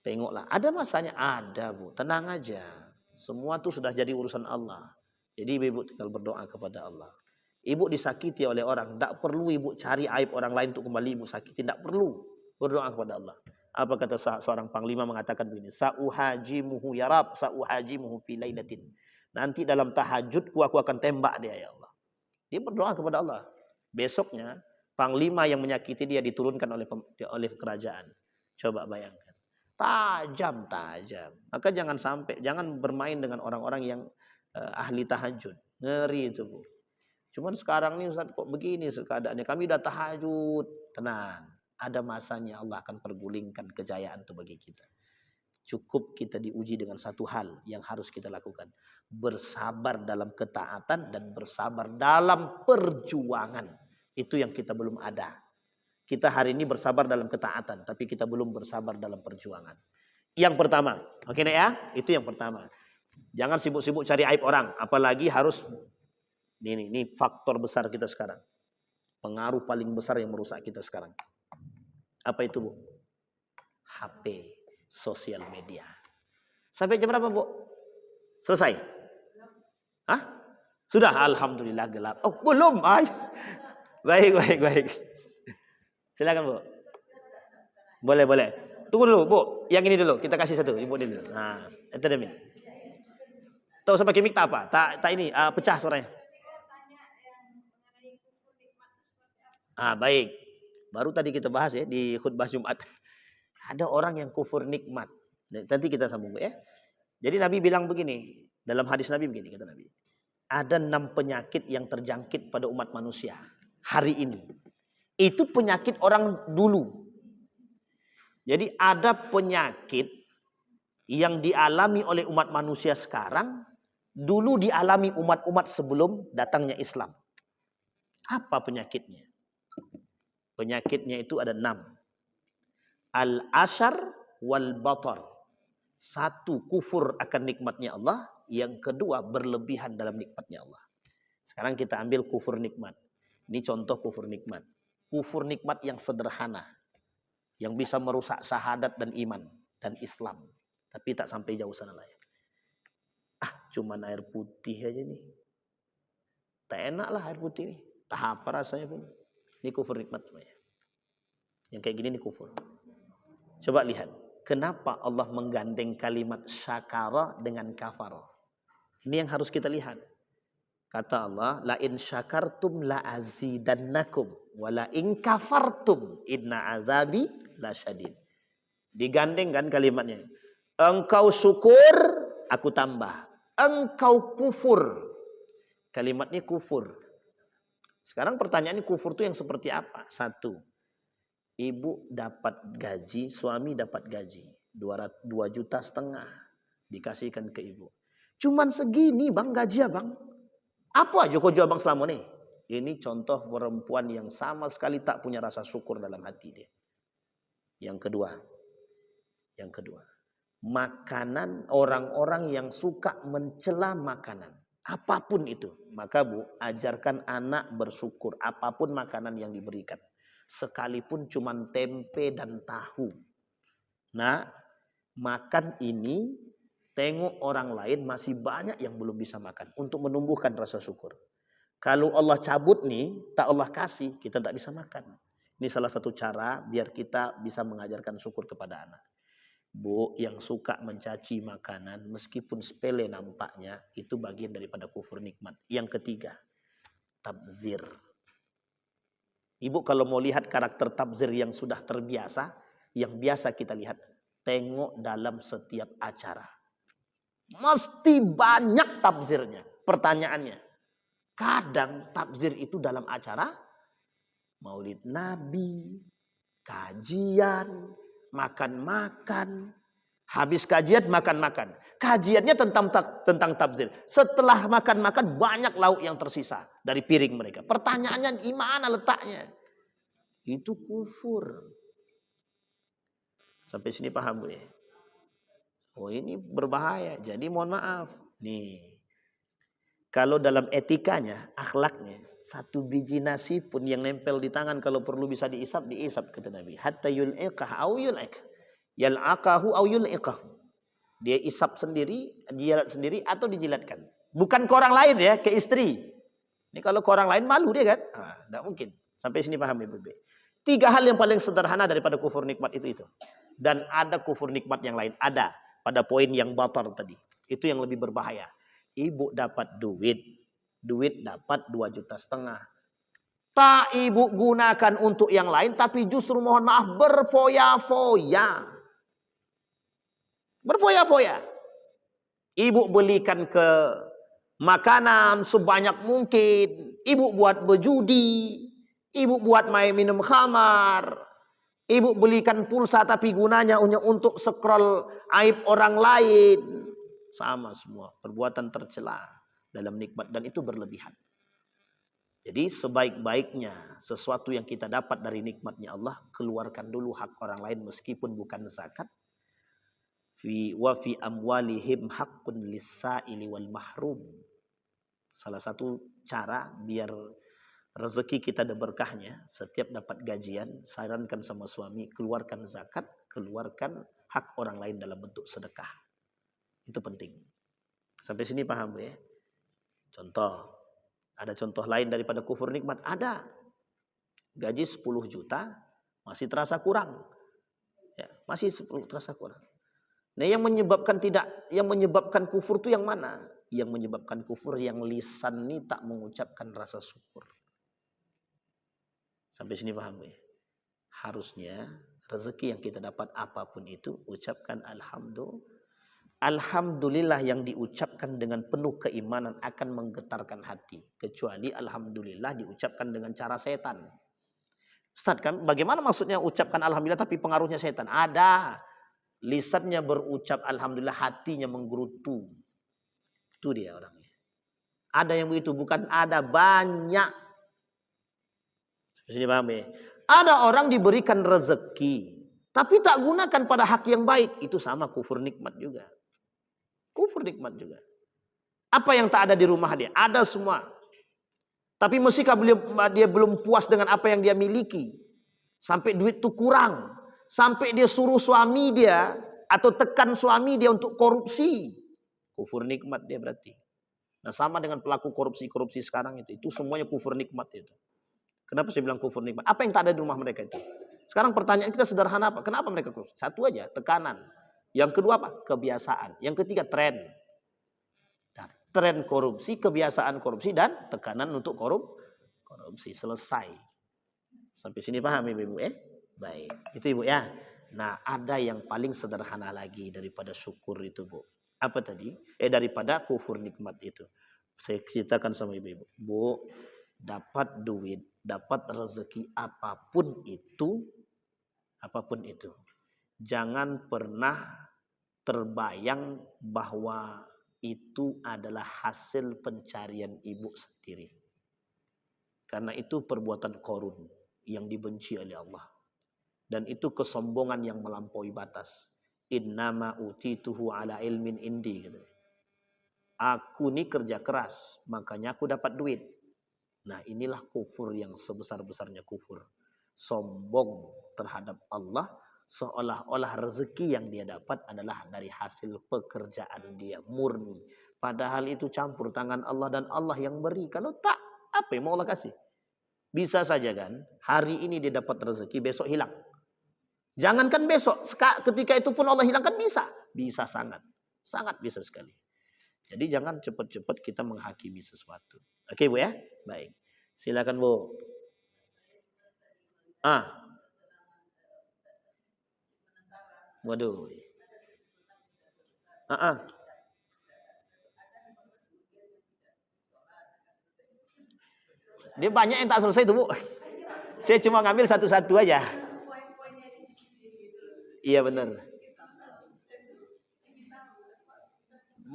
Tengoklah, ada masanya? Ada, Bu. Tenang aja. Semua itu sudah jadi urusan Allah. Jadi ibu tinggal berdoa kepada Allah. Ibu disakiti oleh orang, tidak perlu ibu cari aib orang lain untuk kembali ibu sakiti. Tidak perlu. Berdoa kepada Allah. Apa kata seorang panglima mengatakan begini, sa'uhajimuhu ya Rab, sa'uhajimuhu fi lailatin. Nanti dalam tahajudku aku akan tembak dia ya Allah. Dia berdoa kepada Allah. Besoknya panglima yang menyakiti dia diturunkan oleh kerajaan. Coba bayangkan. Tajam. Maka jangan bermain dengan orang-orang yang ahli tahajud. Ngeri itu, Bu. Cuman sekarang nih Ustaz kok begini keadaannya. Kami udah tahajud. Tenang. Ada masanya Allah akan pergulingkan kejayaan itu bagi kita. Cukup kita diuji dengan satu hal yang harus kita lakukan. Bersabar dalam ketaatan dan bersabar dalam perjuangan. Itu yang kita belum ada. Kita hari ini bersabar dalam ketaatan, tapi kita belum bersabar dalam perjuangan. Yang pertama, oke ya? Itu yang pertama. Jangan sibuk-sibuk cari aib orang, apalagi harus ini faktor besar kita sekarang. Pengaruh paling besar yang merusak kita sekarang. Apa itu, Bu? HP, sosial media. Sampai jam berapa, Bu? Selesai? Hah? Sudah, alhamdulillah gelap. Oh, belum. Baik. Silakan, Bu. Boleh. Tunggu dulu, Bu. Yang ini dulu, kita kasih satu, Ibu dulu. Nah, itu demi. Tahu sampai kimik tak apa? Tak ini pecah suaranya. Baik. Baru tadi kita bahas ya di khutbah Jumat. Ada orang yang kufur nikmat. Nanti kita sambung ya. Jadi Nabi bilang begini, dalam hadis Nabi begini kata Nabi. Ada 6 penyakit yang terjangkit pada umat manusia hari ini. Itu penyakit orang dulu. Jadi ada penyakit yang dialami oleh umat manusia sekarang, dulu dialami umat-umat sebelum datangnya Islam. Apa penyakitnya? Penyakitnya itu ada 6. Al-ashar wal batar. 1, kufur akan nikmatnya Allah. Yang kedua, berlebihan dalam nikmatnya Allah. Sekarang kita ambil kufur nikmat. Ini contoh kufur nikmat. Kufur nikmat yang sederhana. Yang bisa merusak syahadat dan iman. Dan Islam. Tapi tak sampai jauh sana lah ya. Cuman air putih aja nih. Tak enak lah air putih nih. Tak apa rasanya pun. Ini kufur nikmat namanya. Yang kayak gini ini kufur. Coba lihat. Kenapa Allah menggandeng kalimat syakara dengan kafara? Ini yang harus kita lihat. Kata Allah, la in syakartum la azidannakum wa la in kafartum inna azabi lasyadid. Digandeng kan kalimatnya. Engkau syukur, aku tambah. Engkau kufur. Kalimatnya kufur. Sekarang pertanyaannya kufur itu yang seperti apa? 1. Ibu dapat gaji, suami dapat gaji. 2,5 juta dikasihkan ke ibu. Cuman segini bang gaji abang. Apa aja kau jual bang selama nih? Ini contoh perempuan yang sama sekali tak punya rasa syukur dalam hati dia. Yang kedua. Makanan, orang-orang yang suka mencela makanan. Apapun itu. Maka Bu, ajarkan anak bersyukur. Apapun makanan yang diberikan. Sekalipun cuman tempe dan tahu. Nah, makan ini, tengok orang lain masih banyak yang belum bisa makan. Untuk menumbuhkan rasa syukur. Kalau Allah cabut nih, tak Allah kasih, kita tak bisa makan. Ini salah satu cara biar kita bisa mengajarkan syukur kepada anak. Bu, yang suka mencaci makanan, meskipun sepele nampaknya, itu bagian daripada kufur nikmat. Yang ketiga, tabzir. Ibu kalau mau lihat karakter tabzir yang sudah terbiasa, yang biasa kita lihat, tengok dalam setiap acara. Mesti banyak tabzirnya. Pertanyaannya, kadang tabzir itu dalam acara Maulid Nabi, kajian, makan-makan. Habis kajian makan-makan. Kajiannya tentang tafsir. Setelah makan-makan banyak lauk yang tersisa dari piring mereka. Pertanyaannya di mana letaknya? Itu kufur. Sampai sini paham Bu ya? Oh ini berbahaya. Jadi mohon maaf. Nih. Kalau dalam etikanya, akhlaknya, satu biji nasi pun yang nempel di tangan kalau perlu bisa diisap kata Nabi. Hatta yul'iqah au yul'iq. Yal'aqahu au yul'iqah. Dia isap sendiri, jilat sendiri atau dijilatkan. Bukan ke orang lain ya, ke istri. Ini kalau ke orang lain malu dia kan? Tidak mungkin. Sampai sini paham Ibu. 3 hal yang paling sederhana daripada kufur nikmat itu. Dan ada kufur nikmat yang lain. Ada pada poin yang batar tadi. Itu yang lebih berbahaya. Ibu dapat duit dapat 2,5 juta. Tak ibu gunakan untuk yang lain, tapi justru mohon maaf berfoya-foya. Berfoya-foya. Ibu belikan ke makanan sebanyak mungkin. Ibu buat berjudi. Ibu buat main minum khamar. Ibu belikan pulsa tapi gunanya hanya untuk scroll aib orang lain. Sama semua. Perbuatan tercela dalam nikmat. Dan itu berlebihan. Jadi sebaik-baiknya sesuatu yang kita dapat dari nikmatnya Allah, keluarkan dulu hak orang lain meskipun bukan zakat. Wa fi amwalihim haqqun lis-sa'ili wal mahrum. Salah satu cara biar rezeki kita ada berkahnya, setiap dapat gajian, sarankan sama suami, keluarkan zakat, keluarkan hak orang lain dalam bentuk sedekah. Itu penting. Sampai sini paham ya? Contoh, ada contoh lain daripada kufur nikmat? Ada. Gaji 10 juta masih terasa kurang. Ya, masih terasa kurang. Nah, yang menyebabkan kufur itu yang mana? Yang menyebabkan kufur yang lisan ini tak mengucapkan rasa syukur. Sampai sini paham ya? Harusnya rezeki yang kita dapat apapun itu, ucapkan alhamdulillah. Alhamdulillah yang diucapkan dengan penuh keimanan akan menggetarkan hati. Kecuali alhamdulillah diucapkan dengan cara setan. Ustaz kan bagaimana maksudnya ucapkan alhamdulillah tapi pengaruhnya setan? Ada. Lisannya berucap alhamdulillah, hatinya menggerutu. Itu dia orangnya. Ada yang begitu, bukan ada, banyak. Sini paham ya? Ada orang diberikan rezeki tapi tak gunakan pada hak yang baik. Itu sama kufur nikmat juga. Kufur nikmat juga. Apa yang tak ada di rumah dia? Ada semua. Tapi meskipun dia belum puas dengan apa yang dia miliki. Sampai duit itu kurang. Sampai dia suruh suami dia atau tekan suami dia untuk korupsi. Kufur nikmat dia berarti. Nah sama dengan pelaku korupsi sekarang itu. Itu semuanya kufur nikmat itu. Kenapa saya bilang kufur nikmat? Apa yang tak ada di rumah mereka itu? Sekarang pertanyaan kita sederhana apa? Kenapa mereka korupsi? Satu aja, tekanan. Yang kedua apa? Kebiasaan. Yang ketiga tren. Nah, tren korupsi, kebiasaan korupsi, dan tekanan untuk korupsi. Selesai. Sampai sini paham Ibu ya? Baik. Itu Ibu ya. Nah ada yang paling sederhana lagi daripada syukur itu Bu. Apa tadi? Daripada kufur nikmat itu. Saya ceritakan sama Ibu. Bu, dapat duit, dapat rezeki apapun itu. Jangan pernah terbayang bahwa itu adalah hasil pencarian ibu sendiri. Karena itu perbuatan korun yang dibenci oleh Allah. Dan itu kesombongan yang melampaui batas. Innama utituhu ala ilmin indi. Aku ini kerja keras, makanya aku dapat duit. Nah inilah kufur yang sebesar-besarnya kufur. Sombong terhadap Allah, seolah-olah rezeki yang dia dapat adalah dari hasil pekerjaan dia murni. Padahal itu campur tangan Allah dan Allah yang beri. Kalau tak, apa yang mau Allah kasih? Bisa saja kan, hari ini dia dapat rezeki, besok hilang. Jangankan besok, ketika itu pun Allah hilangkan bisa. Bisa sangat bisa sekali. Jadi jangan cepat-cepat kita menghakimi sesuatu. Oke Bu ya? Baik. Silakan Bu. Waduh. Dia banyak yang tak selesai itu Bu. Saya cuma ngambil satu-satu aja. Iya benar.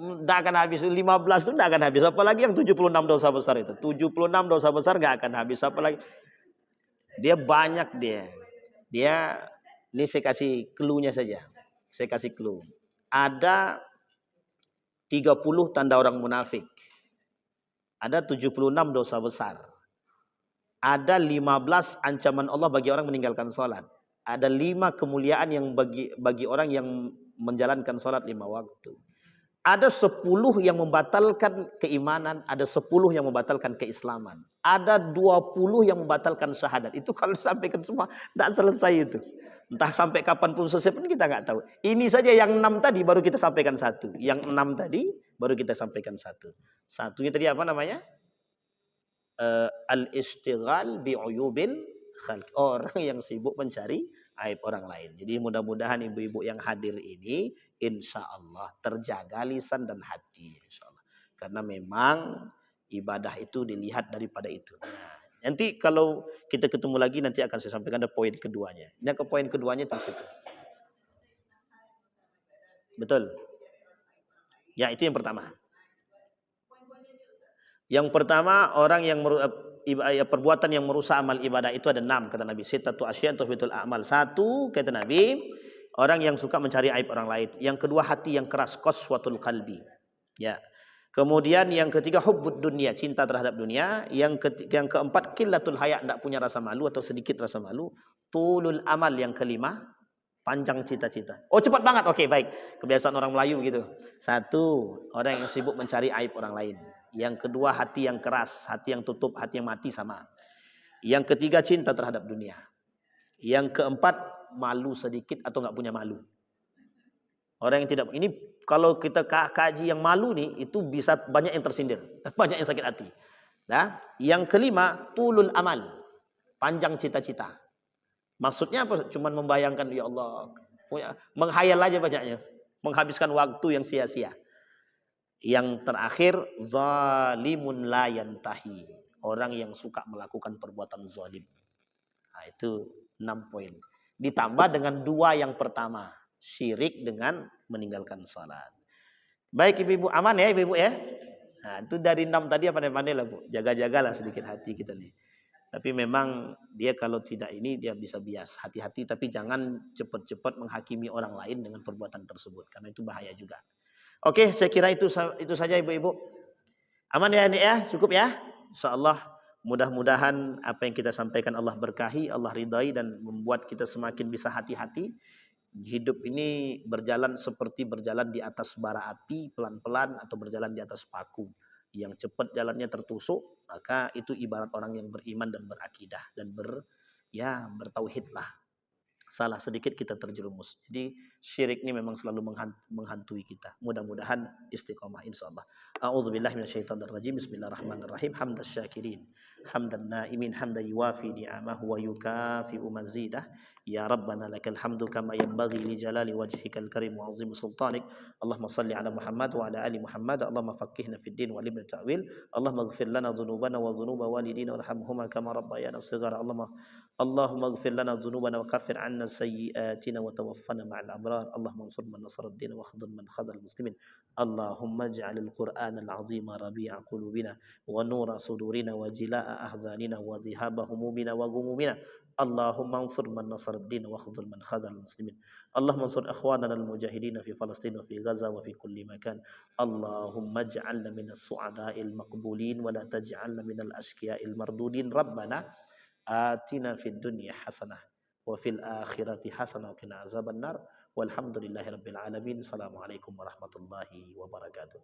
Tidak akan habis. 15 itu tidak akan habis. Apalagi yang 76 dosa besar itu. 76 dosa besar nggak akan habis. Apalagi dia banyak dia. Dia, ini saya kasih clue-nya saja. Saya kasih clue. Ada 30 tanda orang munafik. Ada 76 dosa besar. Ada 15 ancaman Allah bagi orang meninggalkan sholat. Ada 5 kemuliaan yang bagi orang yang menjalankan sholat 5 waktu. Ada 10 yang membatalkan keimanan, ada 10 yang membatalkan keislaman. Ada 20 yang membatalkan syahadat. Itu kalau disampaikan semua, tidak selesai itu. Entah sampai kapan pun selesai pun kita nggak tahu. Ini saja yang 6 tadi baru kita sampaikan 1. Yang 6 tadi baru kita sampaikan 1. Satunya tadi apa namanya? Al-istighal bi'uyubil khalq. Orang yang sibuk mencari aib orang lain. Jadi mudah-mudahan ibu-ibu yang hadir ini insya Allah terjaga lisan dan hati. Insya Allah. Karena memang ibadah itu dilihat daripada itu. Nah, nanti kalau kita ketemu lagi nanti akan saya sampaikan ada poin keduanya. Ini ke poin keduanya di situ. Betul. Ya, itu yang pertama. Yang pertama, orang yang perbuatan yang merusak amal ibadah itu ada 6 kata Nabi. Sittatu asya' tuhbitul a'mal. 1 kata Nabi, orang yang suka mencari aib orang lain. Yang kedua, hati yang keras, qaswatul qalbi. Ya. Kemudian yang ketiga, hubbud dunia, cinta terhadap dunia. Yang keempat, qillatul haya, tidak punya rasa malu atau sedikit rasa malu. Tulul amal, yang kelima, panjang cita-cita. Oh, cepat banget. Oke, baik. Kebiasaan orang Melayu gitu. 1, orang yang sibuk mencari aib orang lain. Yang kedua, hati yang keras, hati yang tutup, hati yang mati sama. Yang ketiga, cinta terhadap dunia. Yang keempat, malu sedikit atau nggak punya malu. Orang yang tidak, ini kalau kita kaji yang malu nih, itu bisa banyak yang tersindir, banyak yang sakit hati. Nah, yang kelima, tulul amal, panjang cita-cita. Maksudnya apa? Cuman membayangkan, ya Allah, menghayal aja banyaknya, menghabiskan waktu yang sia-sia. Yang terakhir, zalimun la yantahi, orang yang suka melakukan perbuatan zalim. Nah, itu 6 poin. Ditambah dengan 2 yang pertama, syirik dengan meninggalkan salat. Baik ibu-ibu, aman ya ibu-ibu ya. Nah, itu dari 6 tadi apa pandai-pandai lah Bu. Jaga-jagalah sedikit hati kita nih. Tapi memang dia kalau tidak ini dia bisa bias. Hati-hati tapi jangan cepat-cepat menghakimi orang lain dengan perbuatan tersebut karena itu bahaya juga. Oke, saya kira itu saja ibu-ibu. Aman ya ini ya, cukup ya. Insyaallah mudah-mudahan apa yang kita sampaikan Allah berkahi, Allah ridai dan membuat kita semakin bisa hati-hati. Hidup ini berjalan seperti berjalan di atas bara api pelan-pelan atau berjalan di atas paku. Yang cepat jalannya tertusuk, maka itu ibarat orang yang beriman dan berakidah dan bertauhid lah. Salah sedikit kita terjerumus. Jadi syirik ini memang selalu menghantui kita. Mudah-mudahan istiqomah insyaallah. A'udzubillahi minasyaitonirrajim. Bismillahirrahmanirrahim. Hamdas syakirin, hamdan naimin, hamdan yuwafi ni'amahu wa yukafi'u mazidah. Ya Rabbana lakal hamdu kama yanbaghi li jalali wajhikal karim wa 'azimi sultanik. Allahumma shalli ala Muhammad wa ala ali Muhammad. Allahumma faqqihna fid din wa 'allimna ta'wil. Allahumma ighfir lana dhunubana wa dhunuba walidina warhamhuma kama rabbayana shighara. Allahumma ighfir lana dhunubana wa kaffir 'anna sayyi'atina wa tawaffana ma'al abrar. Allahumma ansur man nasara ad-din wa khudhul man khadhal muslimin. Allahumma ij'alil Qur'anal 'azima rabi'a qulubina wa nura sudurina wa jilaa'a ahzanina wa dhihaba humumina wa ghumumina. Allahumma ansur man nasara ad-din wa khudhul man khadhal muslimin. Allahumma ansur ikhwanana al-mujahidin fi Palestin wa fi Gaza wa fi kulli makan. Allahumma ij'alna minas su'ada'il maqbulin wa la taj'alna minal ashqiya'il mardudin. Rabbana atina fid dunya hasanah wa fil akhirati hasanah wa qina azabannar. Walhamdulillahi rabbil alamin. Assalamualaikum warahmatullahi wabarakatuh.